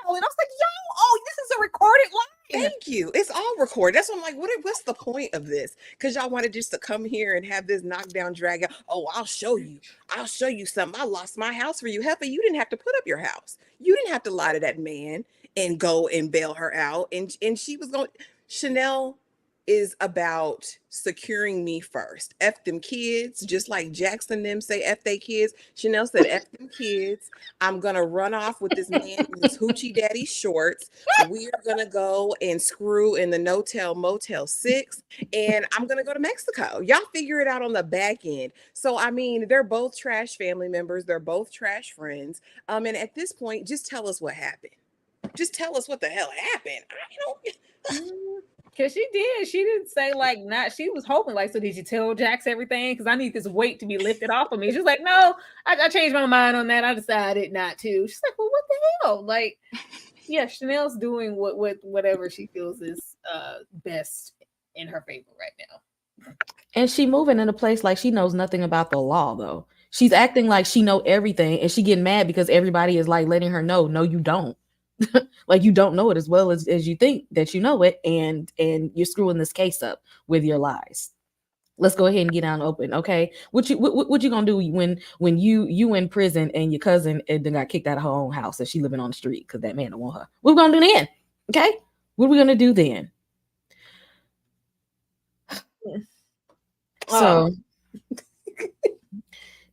telling. I was like, yo, this is a recorded line. Thank you. It's all recorded. That's what I'm like, what's the point of this? Because y'all wanted just to come here and have this knockdown drag out. Oh, I'll show you. I'll show you something. I lost my house for you. Heifer, you didn't have to put up your house. You didn't have to lie to that man and go and bail her out. And she was going, Chanel, is about securing me first. F them kids, just like Jackson them say F they kids. Chanel said F them kids. I'm gonna run off with this man in his hoochie daddy shorts. We're gonna go and screw in the No-Tell Motel 6, and I'm gonna go to Mexico. Y'all figure it out on the back end. So I mean, they're both trash family members, they're both trash friends. And at this point, just tell us what happened. Just tell us what the hell happened. I don't. Cause she did. She didn't say like not. She was hoping like, so did you tell Jax everything? Because I need this weight to be lifted off of me. She's like, no, I changed my mind on that. I decided not to. She's like, well, what the hell? Like, yeah, Chanel's doing whatever she feels is best in her favor right now. And she moving in a place like she knows nothing about the law though. She's acting like she know everything, and she getting mad because everybody is like letting her know, no, you don't. Like you don't know it as well as you think that you know it, and you're screwing this case up with your lies. Let's go ahead and get out and open. Okay, what you gonna do when you in prison and your cousin then got kicked out of her own house and she living on the street because that man don't want her? What we gonna do then? Okay, what are we gonna do then? So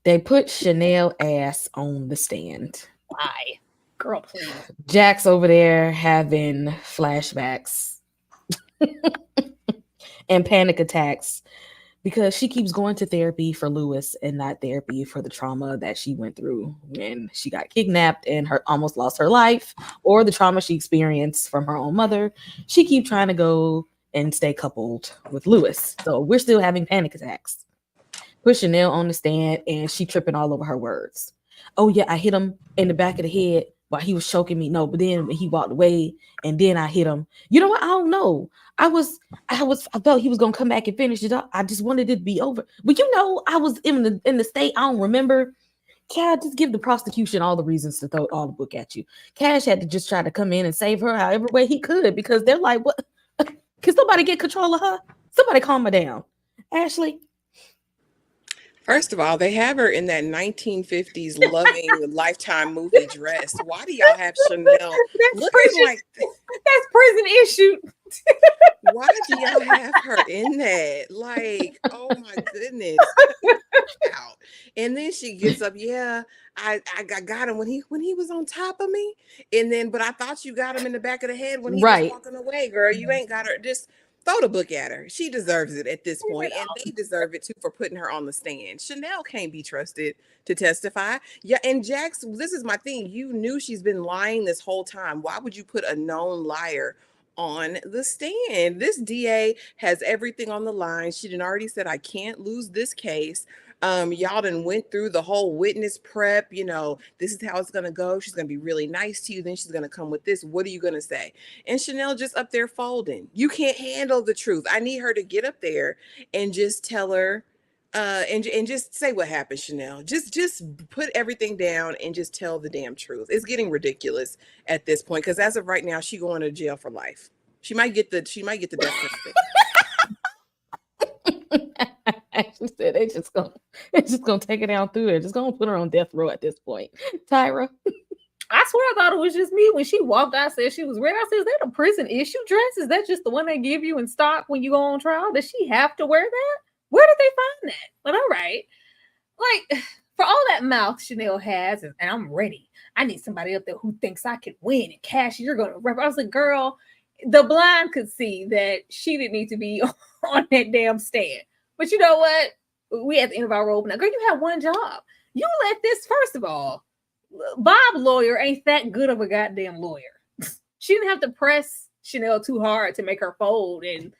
they put Chanel ass on the stand. Why? Girl, please. Jack's over there having flashbacks and panic attacks because she keeps going to therapy for Lewis and not therapy for the trauma that she went through when she got kidnapped and almost lost her life, or the trauma she experienced from her own mother. She keeps trying to go and stay coupled with Lewis. So we're still having panic attacks. Put Chanel on the stand and she tripping all over her words. Oh yeah, I hit him in the back of the head while he was choking me. No, but then he walked away and then I hit him. You know what? I don't know. I felt he was gonna come back and finish it up. I just wanted it to be over. But you know, I was in the state. I don't remember. Cash, just give the prosecution all the reasons to throw all the book at you. Cash had to just try to come in and save her however way he could, because they're like, what? Can somebody get control of her? Somebody calm her down. Ashley. First of all, they have her in that 1950s loving Lifetime movie dress. Why do y'all have Chanel looking like that? That's prison issue. Why do y'all have her in that? Like, oh my goodness. Out. And then she gets up, yeah, I got him when he was on top of me. And then, but I thought you got him in the back of the head when he was walking away, girl. You ain't got her. Just throw the book at her. She deserves it at this point, and they deserve it too for putting her on the stand. Chanel can't be trusted to testify. Yeah, and Jax, this is my thing. You knew she's been lying this whole time. Why would you put a known liar on the stand? This DA has everything on the line. She done already said, I can't lose this case. Y'all done went through the whole witness prep. You know, this is how it's going to go. She's going to be really nice to you. Then she's going to come with this. What are you going to say? And Chanel just up there folding. You can't handle the truth. I need her to get up there and just tell her, and just say what happened, Chanel. Just put everything down and just tell the damn truth. It's getting ridiculous at this point, because as of right now, she's going to jail for life. She might get the death penalty. She said they just gonna take her down through there. Just gonna put her on death row at this point. Tyra. I swear I thought it was just me when she walked out, said she was ready. I said, is that a prison issue dress? Is that just the one they give you in stock when you go on trial? Does she have to wear that? Where did they find that? But all right. Like, for all that mouth Chanel has, and I'm ready. I need somebody up there who thinks I can win. And Cash, you're gonna rep. I was like, girl, the blind could see that she didn't need to be on that damn stand. But you know what? We at the end of our rope now. Girl, you have one job. You let this, first of all, Bob lawyer ain't that good of a goddamn lawyer. She didn't have to press Chanel too hard to make her fold and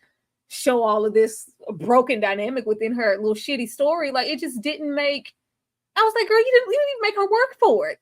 show all of this broken dynamic within her little shitty story. Like, it just didn't make. I was like, girl, you didn't even make her work for it.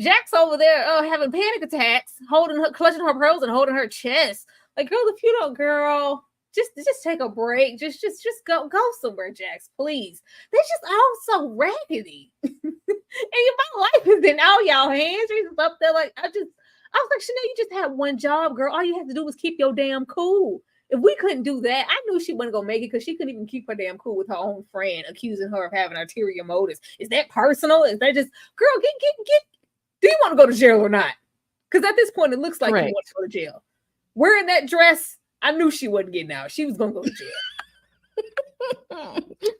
Jack's over there having panic attacks, clutching her pearls and holding her chest. Like, girl, if you don't, girl, just take a break. Just go somewhere, Jax, please. They just all so raggedy. And my life is in all y'all hands. You're just up there like, I was like, Chanel, you just had one job, girl. All you had to do was keep your damn cool. If we couldn't do that, I knew she wasn't gonna make it, because she couldn't even keep her damn cool with her own friend, accusing her of having ulterior motives. Is that personal? Is that just, girl, get? Do you want to go to jail or not? Because at this point, it looks like you want to go to jail. Wearing that dress I knew she wasn't getting out. She was gonna go to jail.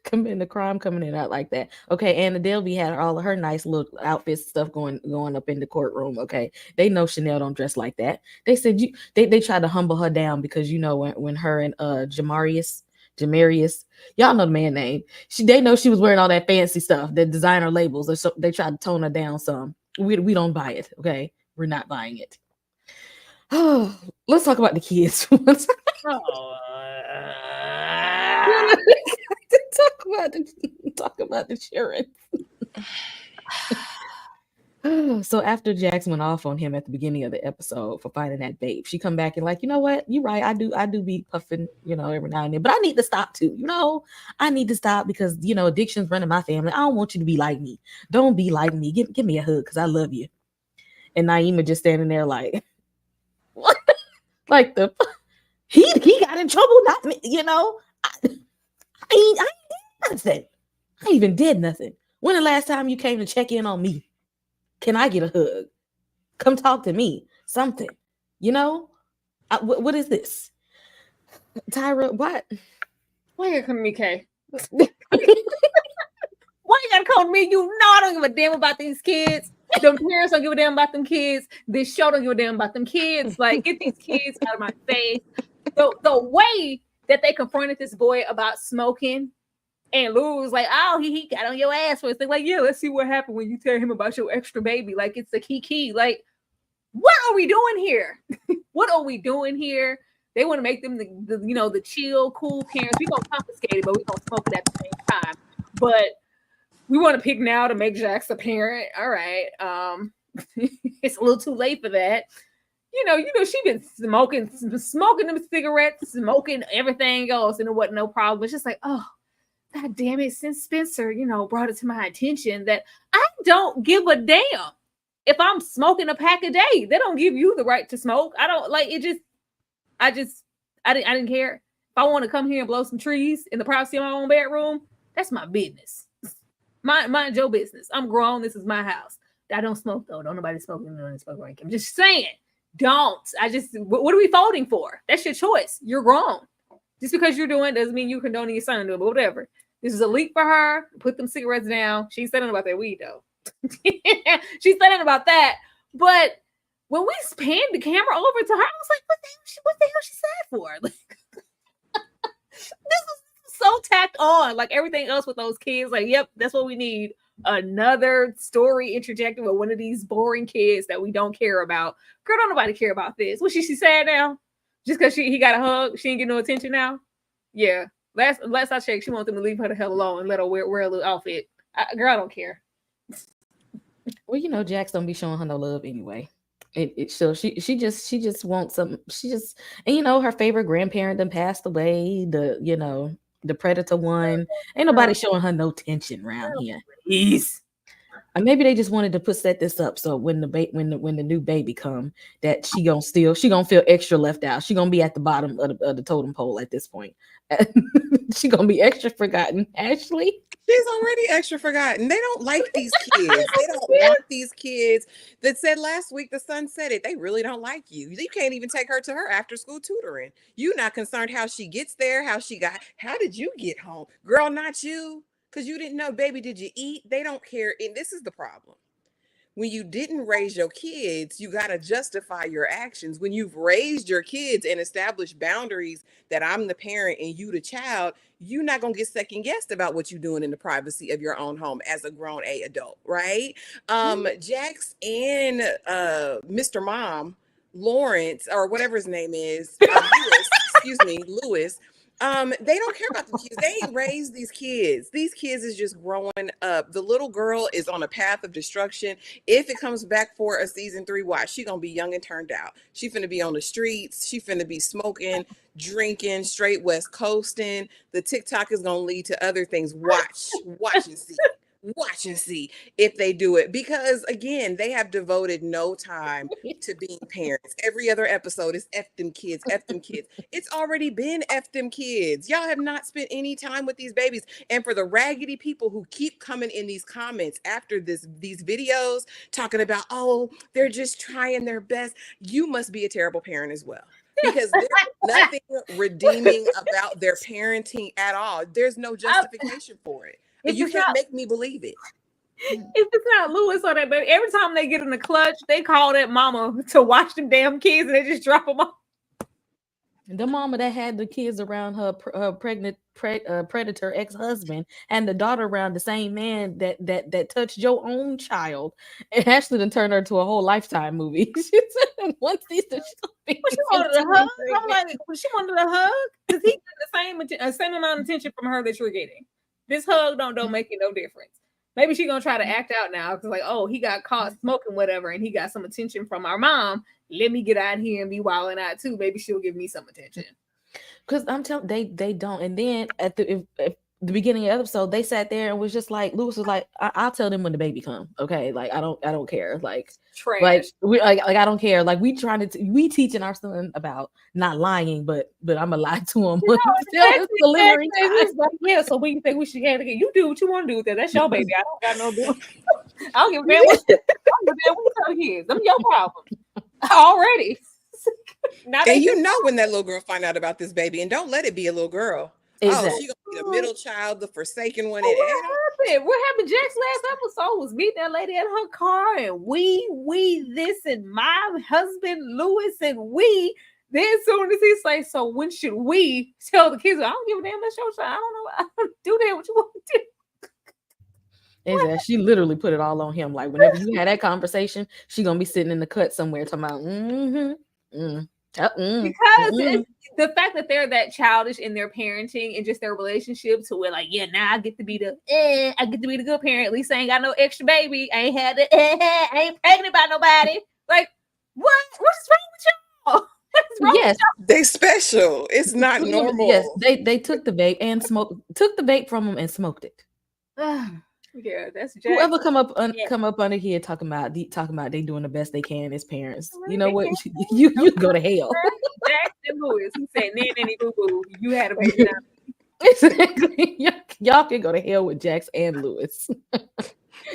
Committing the crime, coming in out like that. Okay, and Adelby had all of her nice little outfits stuff going up in the courtroom. Okay, they know Chanel don't dress like that. They said they tried to humble her down because when her and Jamarius, y'all know the man name. They know she was wearing all that fancy stuff, the designer labels, or so they tried to tone her down some. We don't buy it. Okay, we're not buying it. Oh, let's talk about the kids. talk about the children. So after Jax went off on him at the beginning of the episode for finding that babe, she come back and like, you know what? You're right. I do be puffing, every now and then, but I need to stop too. I need to stop because addiction's running my family. I don't want you to be like me. Don't be like me. Give me a hug because I love you. And Naima just standing there like, what? Like he got in trouble, not me. I ain't did nothing. I even did nothing. When the last time you came to check in on me? Can I get a hug? Come talk to me. Something. What is this? Tyra, what? Why you gotta come to me, Kay? Why you gotta come to me? I don't give a damn about these kids. Them parents don't give a damn about them kids. This show don't give a damn about them kids. Like, get these kids out of my face. The way that they confronted this boy about smoking, and Lou was like, oh, he got on your ass for it. They're like, yeah, let's see what happened when you tell him about your extra baby. Like, it's the key. Like, what are we doing here? What are we doing here? They want to make them the chill, cool parents. We're going to confiscate it, but we're going to smoke it at the same time. But we want to pick now to make Jax a parent. All right. It's a little too late for that. She been smoking them cigarettes, smoking everything else, and it wasn't no problem. It's just like, oh, God damn it, since Spencer, brought it to my attention that I don't give a damn if I'm smoking a pack a day. They don't give you the right to smoke. I don't like it. I didn't care. If I want to come here and blow some trees in the privacy of my own bedroom, that's my business. Mind your business. I'm grown. This is my house. I don't smoke though. Don't nobody smoke. I'm just saying, don't. What are we voting for? That's your choice. You're grown. Just because you're doing it doesn't mean you condoning your son doing it, but whatever. This is a leak for her. Put them cigarettes down. She's saying about that weed, though. She's saying about that. But when we panned the camera over to her, I was like, what the hell she sad for? Like, this is so tacked on. Like everything else with those kids. Like, yep, that's what we need. Another story interjected with one of these boring kids that we don't care about. Girl, don't nobody care about this. What she sad now? Just because he got a hug, she ain't get no attention now? Yeah. Last I checked, she wanted them to leave her the hell alone and let her wear a little outfit. Girl, I don't care. Well, Jax don't be showing her no love anyway. So she just wants some. And her favorite grandparent done passed away. The predator one. Ain't nobody showing her no tension around here. Please. And maybe they just wanted to set this up so when the new baby come, that she gonna feel extra left out. She gonna be at the bottom of the totem pole at this point. She gonna be extra forgotten. Ashley, she's already extra forgotten. They don't like these kids. They don't want these kids. That said last week, the son said it. They really don't like you. You can't even take her to her after school tutoring. You not concerned how she gets there, how did you get home, girl? Not you. Because you didn't know, baby, did you eat? They don't care. And this is the problem. When you didn't raise your kids, you got to justify your actions. When you've raised your kids and established boundaries that I'm the parent and you the child, you're not going to get second guessed about what you're doing in the privacy of your own home as a grown adult, right? Jax and Mr. Mom, Lawrence, or whatever his name is, Lewis, they don't care about the kids. They ain't raised these kids. These kids is just growing up. The little girl is on a path of destruction. If it comes back for a season 3, watch, she gonna be young and turned out. She finna be on the streets. She finna be smoking, drinking, straight West Coasting. The TikTok is gonna lead to other things. Watch and see. Watch and see if they do it, because again, they have devoted no time to being parents. Every other episode is F them kids. It's already been F them kids. Y'all have not spent any time with these babies. And for the raggedy people who keep coming in these comments after these videos talking about, oh, they're just trying their best, you must be a terrible parent as well. because there's nothing redeeming about their parenting at all. There's no justification for it. If You it's can't not- make me believe it. If it's not Lewis or that baby, every time they get in the clutch, they call that mama to watch them damn kids and they just drop them off. The mama that had the kids around her, pregnant predator ex-husband, and the daughter around the same man that touched your own child. It actually done turned her into a whole Lifetime movie. She said once these two She wanted a hug. I'm like, she wanted a hug because he getting the same amount of attention from her that you're getting. This hug don't make it no difference. Maybe she's gonna try to act out now because like, oh, he got caught smoking whatever, and he got some attention from our mom. Let me get out here and be wilding out too. Maybe she'll give me some attention. Because I'm telling they don't. And then at the beginning of the episode, they sat there and was just like, Lewis was like, I'll tell them when the baby come. Okay, like I don't care. Like Trash. like we like I don't care. Like we teaching our son about not lying, but I'm gonna lie to him. Exactly. Like, yeah. So when you think we should have it, you do what you want to do with that. That's your baby. I don't got no do. I don't give a damn what you tell kids. Them your problem already. And you know when that little girl find out about this baby, and don't let it be a little girl. Exactly. Oh, she gonna be the middle child, the forsaken one. What happened? What happened? Jack's last episode was meeting that lady in her car, and we this and my husband Lewis and we. Then as soon as he's like, so when should we tell the kids? I don't give a damn. That's your child. I don't know. I don't do that. What you want to do? Exactly. She literally put it all on him. Like whenever you had that conversation, she gonna be sitting in the cut somewhere talking about because it's the fact that they're that childish in their parenting and just their relationship to where like, yeah, now I get to be the good parent. At least I ain't got no extra baby. I ain't had I ain't pregnant by nobody. Like, what's wrong with y'all? What's wrong yes, with they special. It's not normal. Yes, they took the vape and took the vape from him and smoked it. y'all? Yeah, that's Jack. Whoever come up under here talking about they doing the best they can as parents. You know what? You go to hell. Jack and Lewis, he said, nanny boo boo, you had a baby now. Exactly. Y'all can go to hell with Jax and Lewis.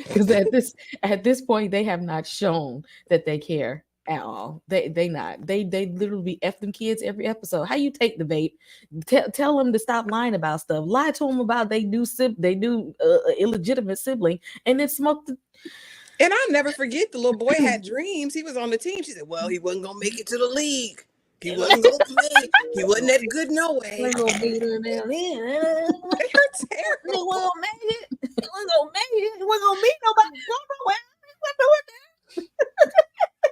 Because at this point, they have not shown that they care at all. They literally be F them kids every episode. How you take the vape? Tell them to stop lying about stuff. Lie to them about they do illegitimate sibling, and then smoke the. And I'll never forget the little boy had dreams. He was on the team. She said, "Well, he wasn't gonna make it to the league. He wasn't gonna play. He wasn't that good no way." We're gonna beat her down. They were terrible. We're gonna make it. We're gonna make it. We're gonna beat nobody.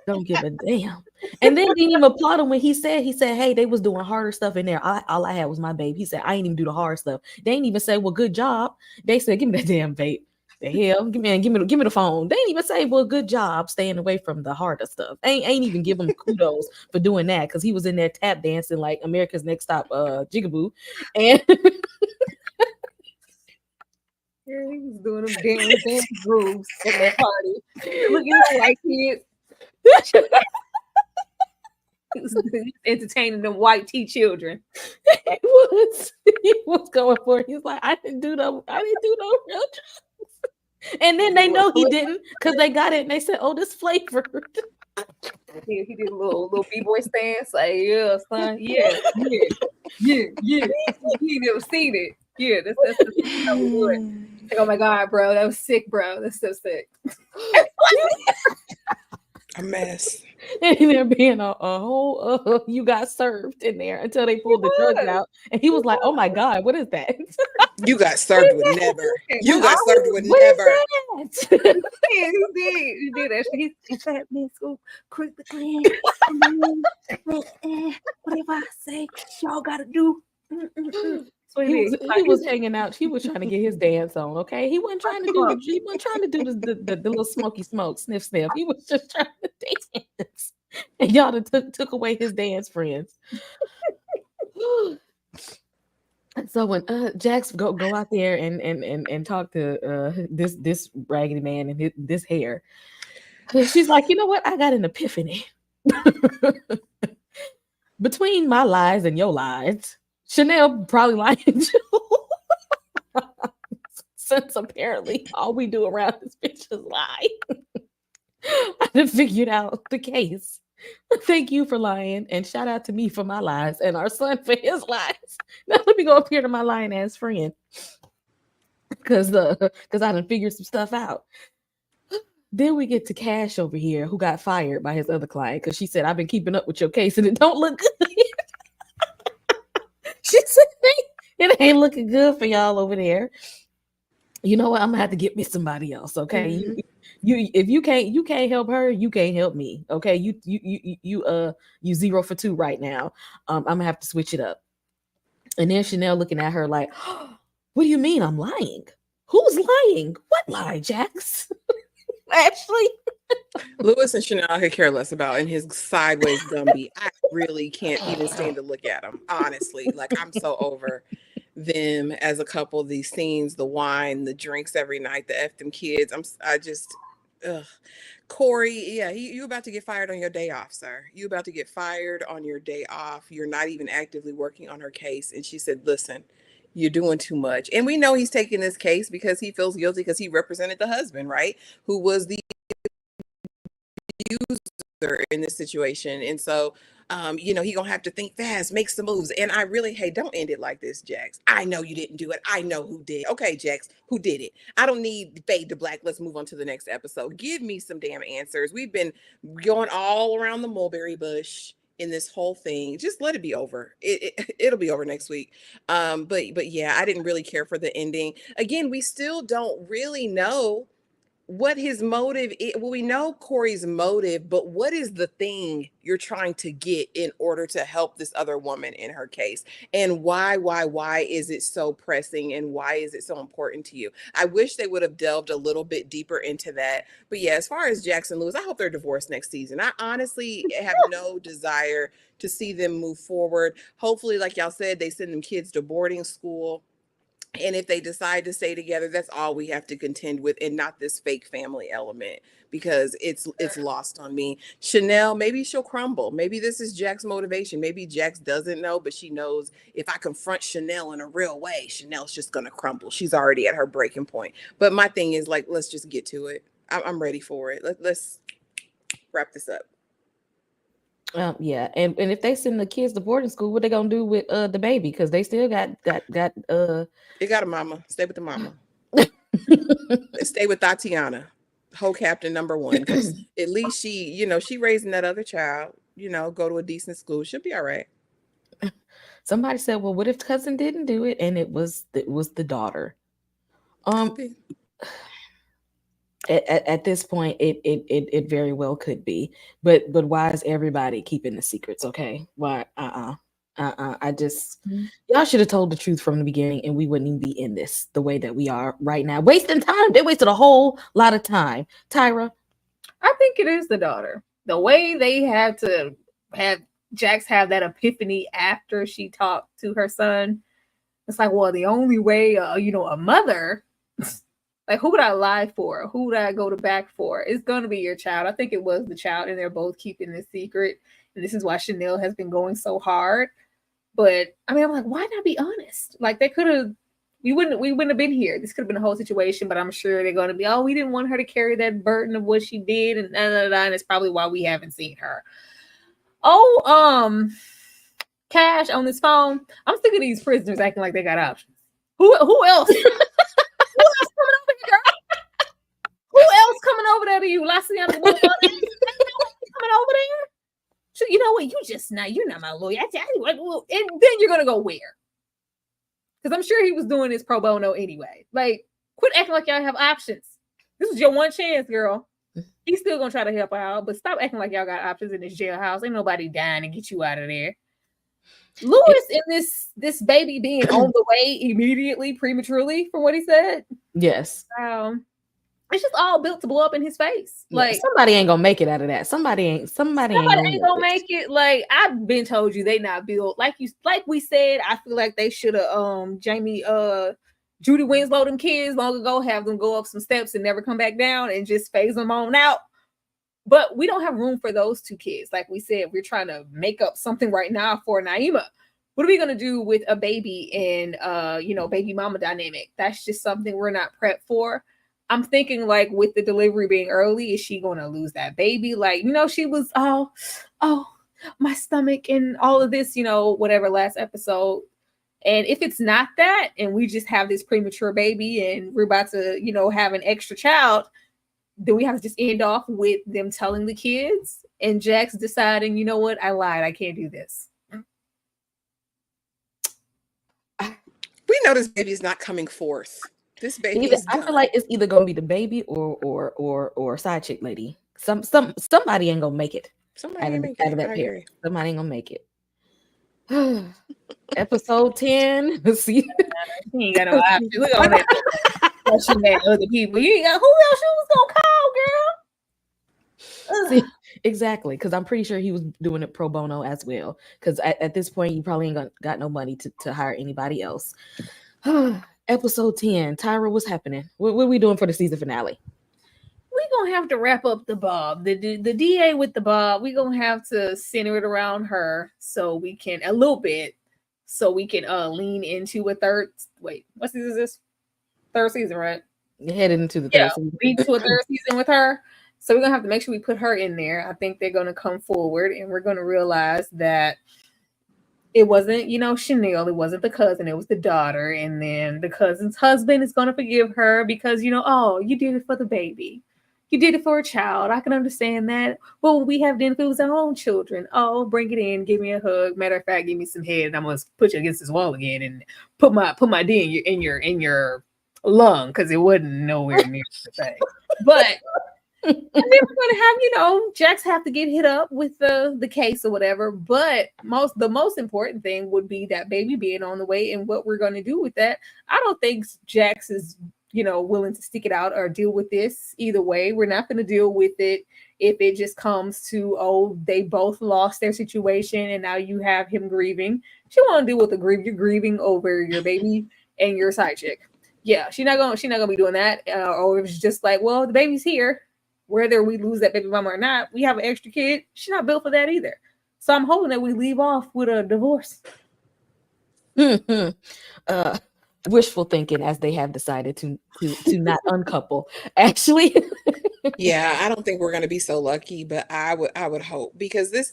Don't give a damn. And then didn't even applaud him when he said, hey, they was doing harder stuff in there. All I had was my babe. He said, I ain't even do the hard stuff. They ain't even say, well, good job. They said, give me that damn vape. The hell, give me the phone. They ain't even say, well, good job staying away from the harder stuff. Ain't even give him kudos for doing that because he was in there tap dancing like America's Next Top Jigaboo. And yeah, he was doing them dance grooves at that party. Look at the white kids. He was entertaining them white tea children. He was going for it. He's like, I didn't do no real drugs. And then they know he didn't because they got it and they said, oh, this flavored. Yeah, he did a little b-boy stance. Like, yeah, son, yeah. He never seen it. Yeah, that's how we do it. Like, oh my God, bro, that was sick, bro. That's so sick. A mess. And there being a whole you got served in there until they pulled the drugs out. And he was like, oh my God, what is that? You got served with never. You got served with never. Yeah, he did. Actually, he slapped me in school. Quick the clan. Whatever I say, y'all gotta do. He was hanging out. He was trying to get his dance on. Okay, he wasn't trying to do the little smoky smoke, sniff sniff. He was just trying to dance, and y'all took away his dance friends. So when Jax go out there and talk to this raggedy man and this hair, she's like, you know what? I got an epiphany. Between my lies and your lies, Chanel probably lying too. Since apparently all we do around this bitch is lie. I done figured out the case. Thank you for lying, and shout out to me for my lies, and our son for his lies. Now let me go up here to my lying ass friend, because I done figured some stuff out. Then we get to Cash over here, who got fired by his other client because she said, "I've been keeping up with your case, and it don't look good." She said, "It ain't looking good for y'all over there. You know what? I'm gonna have to get me somebody else. Okay, Mhm. you if you can't help her, you can't help me. Okay, you 0 for 2 right now. I'm gonna have to switch it up." And then Chanel looking at her like, "What do you mean I'm lying? Who's lying? What lie, Jax?" Actually, Lewis and Chanel could care less about, and his sideways Gumby. I really can't even stand to look at him. Honestly, like I'm so over them as a couple. These scenes, the wine, the drinks every night, the f them kids. I just, ugh. Corey, yeah, you about to get fired on your day off, sir. You about to get fired on your day off. You're not even actively working on her case. And she said, "Listen, you're doing too much." And we know he's taking this case because he feels guilty because he represented the husband, right? Who was the user in this situation. And so, he gonna have to think fast, make some moves. And I really, hey, don't end it like this, Jax. I know you didn't do it. I know who did. Okay, Jax, who did it? I don't need fade to black. Let's move on to the next episode. Give me some damn answers. We've been going all around the mulberry bush in this whole thing. Just let it be over. It'll be over next week. But yeah, I didn't really care for the ending. Again, we still don't really know what his motive is. Well, we know Corey's motive, but what is the thing you're trying to get in order to help this other woman in her case? And why is it so pressing, and why is it so important to you? I wish they would have delved a little bit deeper into that. But yeah, as far as Jackson Lewis, I hope they're divorced next season. I honestly have no desire to see them move forward. Hopefully, like y'all said, they send them kids to boarding school. And if they decide to stay together, that's all we have to contend with, and not this fake family element, because it's lost on me. Chanel, maybe she'll crumble. Maybe this is Jack's motivation. Maybe Jax doesn't know, but she knows if I confront Chanel in a real way, Chanel's just gonna crumble. She's already at her breaking point. But my thing is, like, let's just get to it. I'm ready for it. Let's wrap this up. yeah, and if they send the kids to boarding school, what they gonna do with the baby? Because they still got It got a mama. Stay with the mama. Stay with Tatiana, whole captain number one, because at least she raising that other child. Go to a decent school. She'll be all right. Somebody said, "Well, what if cousin didn't do it and it was the daughter?" Could be. At this point, it very well could be, but why is everybody keeping the secrets? Okay, why? I just y'all should have told the truth from the beginning, and we wouldn't even be in this the way that we are right now, wasting time. They wasted a whole lot of time. Tyra, I think it is the daughter. The way they had to have Jax have that epiphany after she talked to her son. It's like, well, the only way, a mother, like, who would I lie for? Who would I go to back for? It's going to be your child. I think it was the child, and they're both keeping this secret. And this is why Chanel has been going so hard. But I mean, I'm like, why not be honest? Like, they could have, we wouldn't have been here. This could have been a whole situation, but I'm sure they're going to be, we didn't want her to carry that burden of what she did. And and it's probably why we haven't seen her. Cash on this phone. I'm sick of these prisoners acting like they got options. Who else? Who else coming over here, girl? Who else coming over there to you? Laciana coming over there? So you know what? You're not my lawyer. I tell you what, and then you're gonna go where? Because I'm sure he was doing this pro bono anyway. Like, quit acting like y'all have options. This is your one chance, girl. He's still gonna try to help her out, but stop acting like y'all got options in this jailhouse. Ain't nobody dying to get you out of there. Lewis and this baby being on the way immediately, prematurely, from what he said. yes, it's just all built to blow up in his face. yeah, Like, somebody ain't gonna make it out of that. Somebody ain't gonna make it. Like, I've been told you they not built like we said. I feel like they should have Judy Winslow them kids long ago, have them go up some steps and never come back down and just phase them on out. But we don't have room for those two kids. Like we said, we're trying to make up something right now for Naima. What are we going to do with a baby and, baby mama dynamic? That's just something we're not prepped for. I'm thinking like with the delivery being early, is she going to lose that baby? Like, she was oh, my stomach and all of this, whatever last episode. And if it's not that, and we just have this premature baby and we're about to, have an extra child, then we have to just end off with them telling the kids and Jax deciding, you know what, I lied, I can't do this. We know this baby is not coming forth. This baby is I done. feel like it's either gonna be the baby or side chick lady. Somebody ain't gonna make it. Somebody out ain't of, make out it. of that I pair. agree. Somebody ain't gonna make it. Episode 10. Let's see. You ain't got no option. Look on that. She met other people. You ain't got who else you was gonna call, girl? See, exactly, because I'm pretty sure he was doing it pro bono as well. Because at this point, you probably ain't got no money to hire anybody else. Episode 10. Tyra, what's happening? What are we doing for the season finale? We're gonna have to wrap up the Bob, the DA with the Bob. We're gonna have to center it around her so we can a little bit, so we can lean into a third. Wait, what season is this? Third season, right? Headed into the third season. Lean to a third season with her. So we're gonna have to make sure we put her in there. I think they're gonna come forward, and we're gonna realize that it wasn't, Chanel. It wasn't the cousin. It was the daughter, and then the cousin's husband is gonna forgive her because oh, you did it for the baby. You did it for a child. I can understand that. Well, we have done if it was our own children. Oh, bring it in. Give me a hug. Matter of fact, give me some head. And I'm gonna put you against this wall again and put my D in your lung because it wasn't nowhere near the thing. But and then we're gonna have, Jax have to get hit up with the case or whatever. But the most important thing would be that baby being on the way and what we're gonna do with that. I don't think Jax is willing to stick it out or deal with this either way. We're not going to deal with it if it just comes to, oh, they both lost their situation and now you have him grieving. She won't deal with the grief. You're grieving over your baby and your side chick. Yeah, she's not gonna be doing that. Or it's just like, well, the baby's here, whether we lose that baby mama or not. We have an extra kid. She's not built for that either. So I'm hoping that we leave off with a divorce. Wishful thinking, as they have decided to not uncouple. Actually, Yeah, I don't think we're going to be so lucky, but I would hope, because this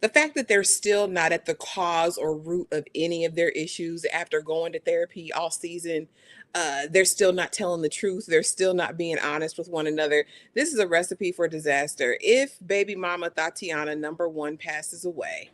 the fact that they're still not at the cause or root of any of their issues after going to therapy all season, they're still not telling the truth. They're still not being honest with one another. This is a recipe for disaster. If baby mama Tatiana #1 passes away,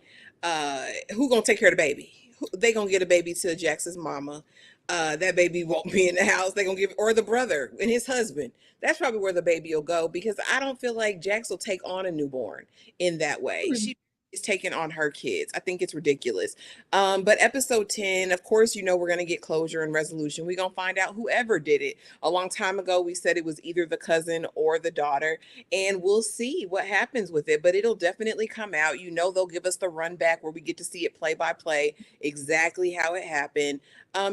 who gonna take care of the baby? They gonna get a baby to Jax's mama. That baby won't be in the house. They gonna give, or the brother and his husband. That's probably where the baby will go, because I don't feel like Jax will take on a newborn in that way. She is taking on her kids. I think it's ridiculous. But episode 10, of course, we're gonna get closure and resolution. We're gonna find out whoever did it. A long time ago, we said it was either the cousin or the daughter, and we'll see what happens with it. But it'll definitely come out. They'll give us the run back where we get to see it play by play, exactly how it happened.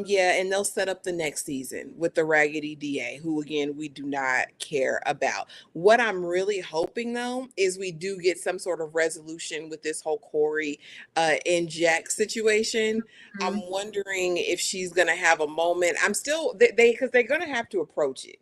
Yeah, and they'll set up the next season with the Raggedy DA, who again we do not care about. What I'm really hoping though is we do get some sort of resolution with this whole Corey and Jack situation. I'm wondering if she's gonna have a moment. I'm still because they're gonna have to approach it.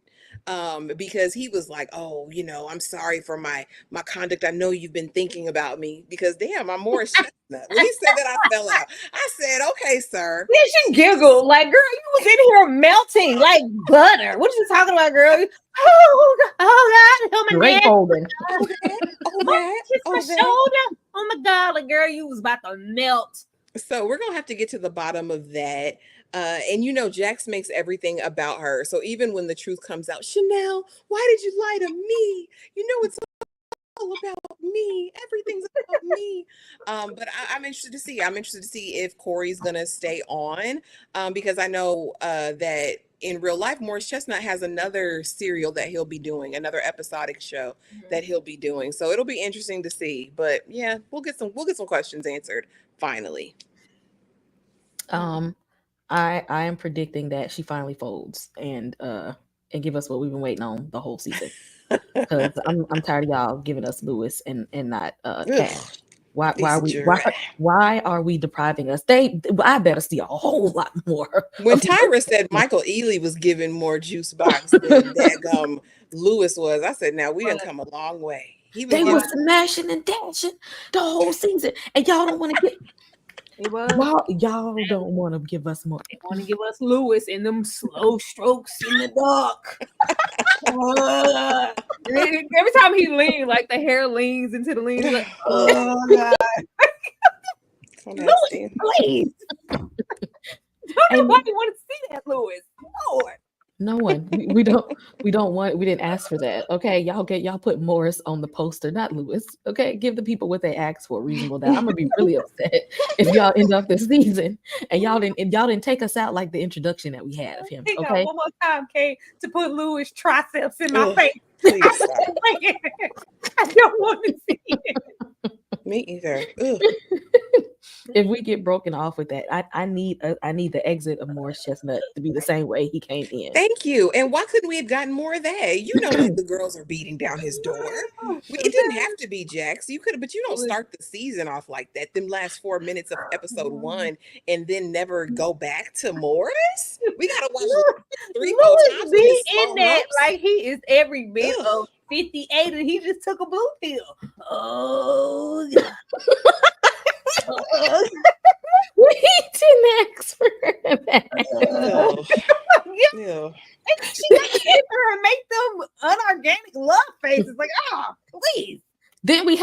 Because he was like, oh, I'm sorry for my conduct. I know you've been thinking about me, because damn, I'm Morris Chestnut. When he said that, I fell out. I said, okay, sir. Then she giggled like, girl, you was in here melting like butter. What you talking about, girl? Oh God, oh my great neck. holding. Kiss my shoulder. Oh my God, like, girl, you was about to melt. So we're gonna have to get to the bottom of that. And Jax makes everything about her. So even when the truth comes out, Chanel, why did you lie to me? It's all about me. Everything's about me. But I'm interested to see. I'm interested to see if Corey's gonna stay on, because I know that in real life, Morris Chestnut has another serial that he'll be doing, another episodic show that he'll be doing. So it'll be interesting to see. But yeah, we'll get some questions answered finally. I am predicting that she finally folds and give us what we've been waiting on the whole season. Because I'm tired of y'all giving us Lewis and not Cash. Why This are we jury. why are we depriving us? I better see a whole lot more. When of Tyra said Michael Ealy was giving more juice box than that Lewis was, I said, now we done come a long way. He was they were giving smashing and dashing the whole season, and y'all don't want to get It was. y'all don't want to give us more. They want to give us Lewis in them slow strokes in the dark. Every time he leans, like the hair leans into the lean. Like, oh God, Lewis, please. Don't nobody want to see that, Lewis. Lord. No one. We don't want. We didn't ask for that. Okay, y'all put Morris on the poster, not Lewis. Okay, give the people what they asked for. Reasonable doubt. I'm gonna be really upset if y'all end up this season and y'all didn't take us out like the introduction that we had of him. Okay. One more time, Kay, to put Lewis triceps in my face. Please stop. I don't want to see it. Me either. If we get broken off with that, I need the exit of Morris Chestnut to be the same way he came in. Thank you. And why couldn't we have gotten more of that? You know that the girls are beating down his door. It didn't have to be Jax. You could have, but you don't start the season off like that. Them last 4 minutes of episode 1 and then never go back to Morris. We gotta watch 3 more times. Be in that like he is every bit of 58 and he just took a blue pill. Oh God. We didn't ask for that. Yeah. She got to hit her and make them unorganic love faces. Like, oh, please. Then they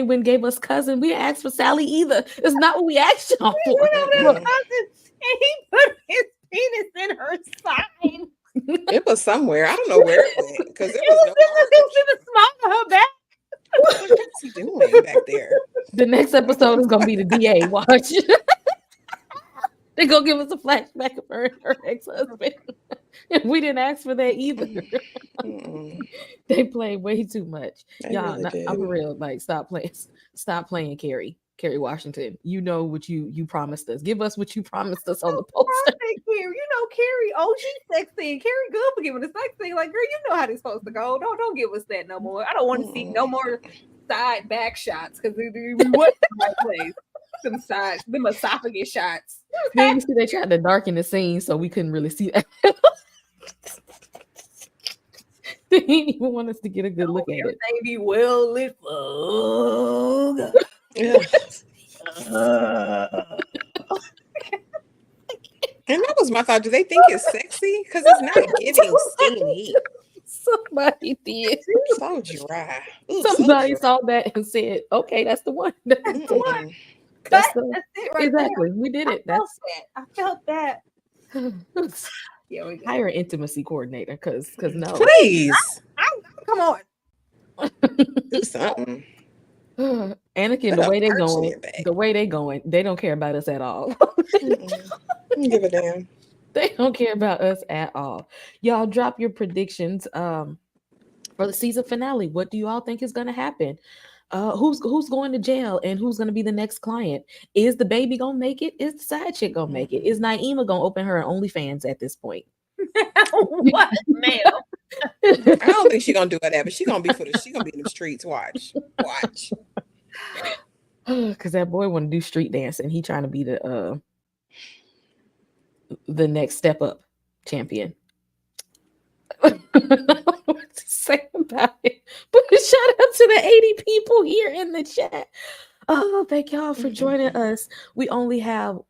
went and gave us cousin. We didn't ask for Sally either. It's not what we asked y'all for. And he put his penis in her side. It was somewhere. I don't know where it went because it was in the small of her back. What is he doing back there? The next episode is gonna be the DA. Watch. They're gonna give us a flashback of her and her ex-husband. We didn't ask for that either. They played way too much. Y'all, really I'm real. Like, stop playing Carrie Washington. You know what you promised us. Give us what you promised us on the poster. You know, Carrie OG sexy and Carrie good for giving us sexy. Like, girl, you know how this supposed to go. Don't give us that no more. I don't want to see no more side back shots because we wasn't in the right place. Them esophagus shots. Then you see they tried to darken the scene so we couldn't really see that. They didn't even want us to get a good look at it. Everything be well lit. Oh, And that was my thought. Do they think it's sexy? Because it's not giving steam heat. Somebody did. So dry. Somebody saw that and said, "Okay, that's the one. That's the one. That's it right exactly. There. We did it. I felt that. Yeah, we hire an intimacy coordinator because no. Please. Come on. Do something. Anakin, the way they going, they don't care about us at all. Give a damn. They don't care about us at all. Y'all drop your predictions for the season finale. What do you all think is going to happen? Who's going to jail and who's going to be the next client? Is the baby going to make it? Is the side chick going to make it? Is Naima going to open her OnlyFans at this point? What, ma'am? I don't think she's going to do that, but she's going to be in the streets. Watch. Because that boy want to do street dancing. He trying to be the next step up champion. I don't know what to say about it, but shout out to the 80 people here in the chat. Oh, thank y'all for joining us. We only have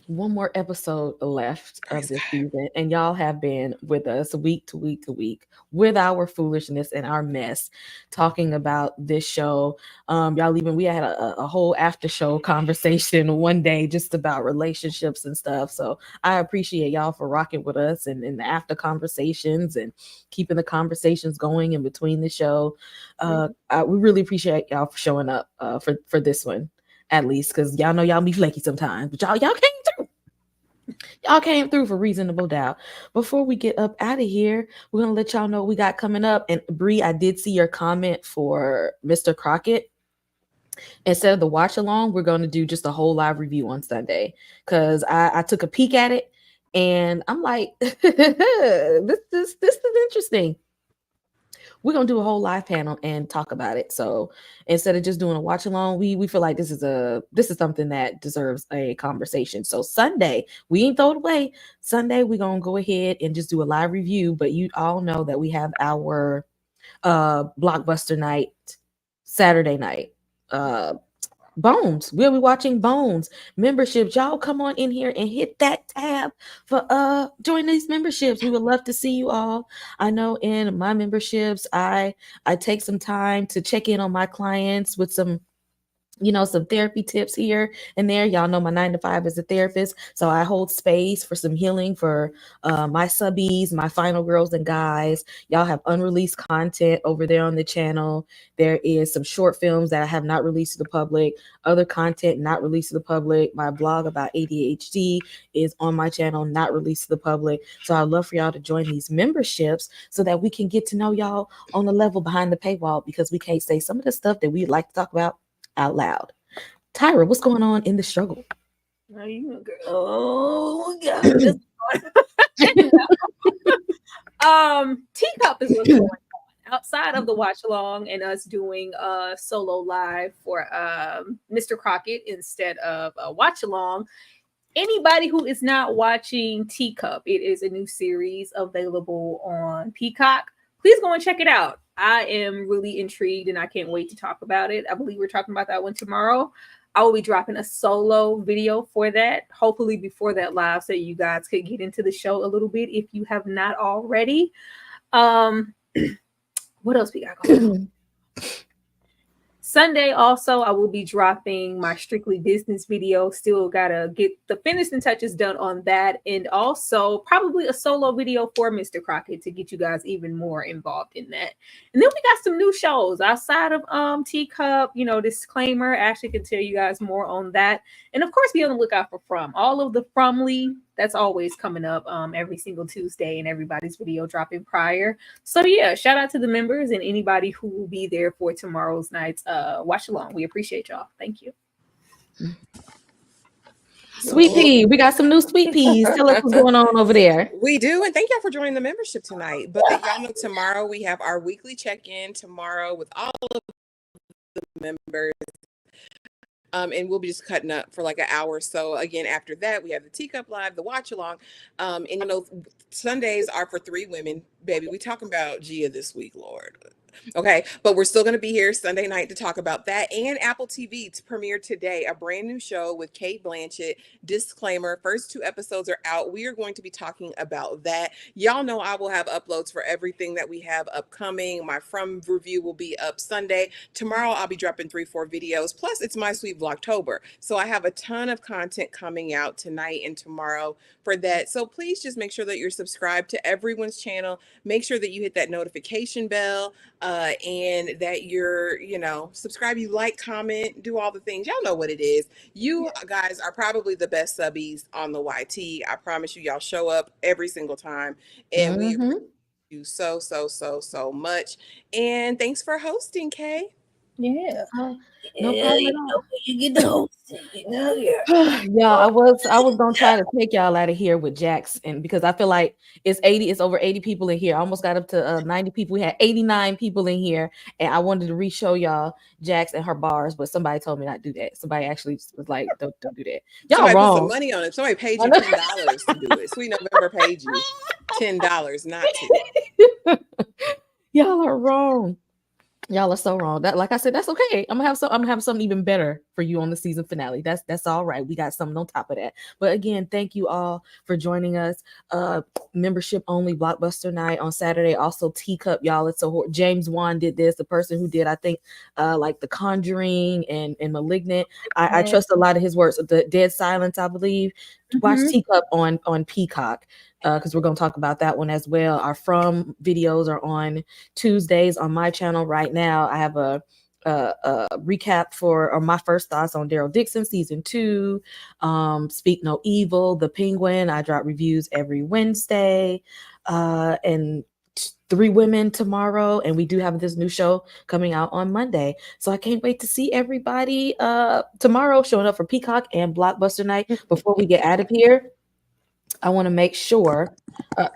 one more episode left of this season, and y'all have been with us week to week to week with our foolishness and our mess, talking about this show. We had a whole after show conversation one day just about relationships and stuff. So I appreciate y'all for rocking with us and the after conversations and keeping the conversations going in between the show. We really appreciate y'all for showing up for this one, at least, because y'all know y'all be flaky sometimes, but y'all came through. Y'all came through for reasonable doubt. Before we get up out of here, we're gonna let y'all know what we got coming up. And Bree, I did see your comment for Mr. Crockett. Instead of the watch along, we're going to do just a whole live review on Sunday, because I took a peek at it and I'm like, this is interesting. we're gonna do a whole live panel and talk about it. So instead of just doing a watch along, we feel like this is something that deserves a conversation. So Sunday, we ain't throw it away. Sunday, we're gonna go ahead and just do a live review. But you all know that we have our blockbuster night Saturday night. Bones. We'll be watching Bones memberships. Y'all come on in here and hit that tab for join these memberships. We would love to see you all. I know in my memberships, I take some time to check in on my clients with some some therapy tips here and there. Y'all know my 9 to 5 as a therapist, so I hold space for some healing for my subbies, my final girls and guys. Y'all have unreleased content over there on the channel. There is some short films that I have not released to the public, other content not released to the public. My blog about ADHD is on my channel, not released to the public. So I'd love for y'all to join these memberships so that we can get to know y'all on the level behind the paywall, because we can't say some of the stuff that we'd like to talk about out loud. Tyra, what's going on in the struggle? Oh God. Teacup is what's going on. Outside of the watch along and us doing a solo live for Mr. Crockett instead of a watch along, anybody who is not watching Teacup, it is a new series available on Peacock. Please go and check it out. I am really intrigued and I can't wait to talk about it. I believe we're talking about that one tomorrow. I will be dropping a solo video for that, hopefully before that live, so you guys could get into the show a little bit if you have not already. What else we got going on? Sunday also, I will be dropping my Strictly Business video. Still gotta get the finishing touches done on that. And also probably a solo video for Mr. Crockett to get you guys even more involved in that. And then we got some new shows outside of Teacup, disclaimer. Ashley can tell you guys more on that. And of course, be on the lookout for From. All of the Fromly, that's always coming up every single Tuesday, and everybody's video dropping prior. So yeah, shout out to the members and anybody who will be there for tomorrow's night's watch along. We appreciate y'all. Thank you. Sweet Pea, we got some new Sweet Peas. Tell us what's going on over there. We do, and thank y'all for joining the membership tonight. But y'all know tomorrow we have our weekly check-in tomorrow with all of the members. And we'll be just cutting up for like an hour or so. Again, after that, we have the Teacup Live, the watch along. And Sundays are for 3 women, baby. We talking about Gia this week, Lord. Okay, but we're still going to be here Sunday night to talk about that. And Apple TV to premiere today a brand new show with Kate Blanchett. Disclaimer, first 2 episodes are out. We are going to be talking about that. Y'all know I will have uploads for everything that we have upcoming. My From review will be up Sunday. Tomorrow I'll be dropping 3-4 videos. Plus it's my sweet Vlogtober. So I have a ton of content coming out tonight and tomorrow for that. So please just make sure that you're subscribed to everyone's channel. Make sure that you hit that notification bell. And that you're, subscribe, you like, comment, do all the things. Y'all know what it is. You guys are probably the best subbies on the YT. I promise you, y'all show up every single time. And we appreciate you so, so, so, so much. And thanks for hosting, Kay. Yeah. No problem at all. You get the host. Yeah, I was gonna try to take y'all out of here with Jax, and because I feel like it's over 80 people in here. I almost got up to 90 people. We had 89 people in here, and I wanted to re-show y'all Jax and her bars, but somebody told me not to do that. Somebody actually was like, don't do that. Y'all Somebody wrong. put some money on it. Somebody paid you $10 to do it. Sweet November paid you $10 not to. Y'all are wrong. Y'all are so wrong. That, like I said, that's okay. I'm gonna have something even better for you on the season finale. That's all right. We got something on top of that. But again, thank you all for joining us. Membership only blockbuster night on Saturday. Also Teacup, y'all. It's so James Wan did this. The person who did, I think, like The Conjuring and Malignant. I trust a lot of his works. The Dead Silence, I believe. Watch Teacup on Peacock. Because we're going to talk about that one as well. Our From videos are on Tuesdays on my channel right now. I have a recap for my first thoughts on Daryl Dixon season 2, Speak No Evil, The Penguin. I drop reviews every Wednesday, and 3 Women tomorrow, and we do have this new show coming out on Monday. So I can't wait to see everybody tomorrow showing up for Peacock and Blockbuster night. Before we get out of here, I want to make sure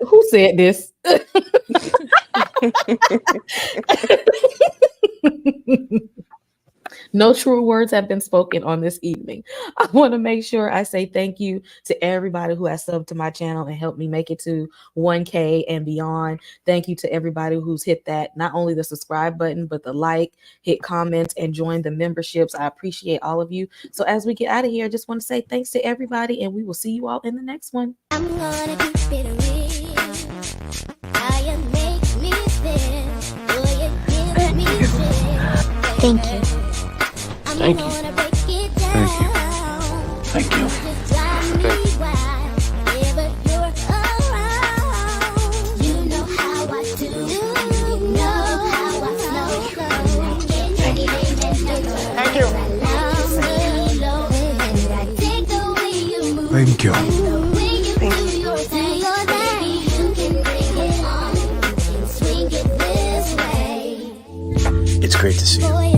who said this. No true words have been spoken on this evening. I want to make sure I say thank you to everybody who has subbed to my channel and helped me make it to 1K and beyond. Thank you to everybody who's hit that, not only the subscribe button, but the like, hit comments, and join the memberships. I appreciate all of you. So as we get out of here, I just want to say thanks to everybody, and we will see you all in the next one. I'm gonna keep it real. How you make me feel. Will you give me thrill? Thank you. I'm Thank you. gonna break it down. Thank you. Just drive me wild whenever you're around. You know how I do. You know how I flow. Thank you. Thank you. Take the way you move. Thank you. The way you do your thing. Baby, you can bring it on. You can swing it this way. It's great to see you. Boy,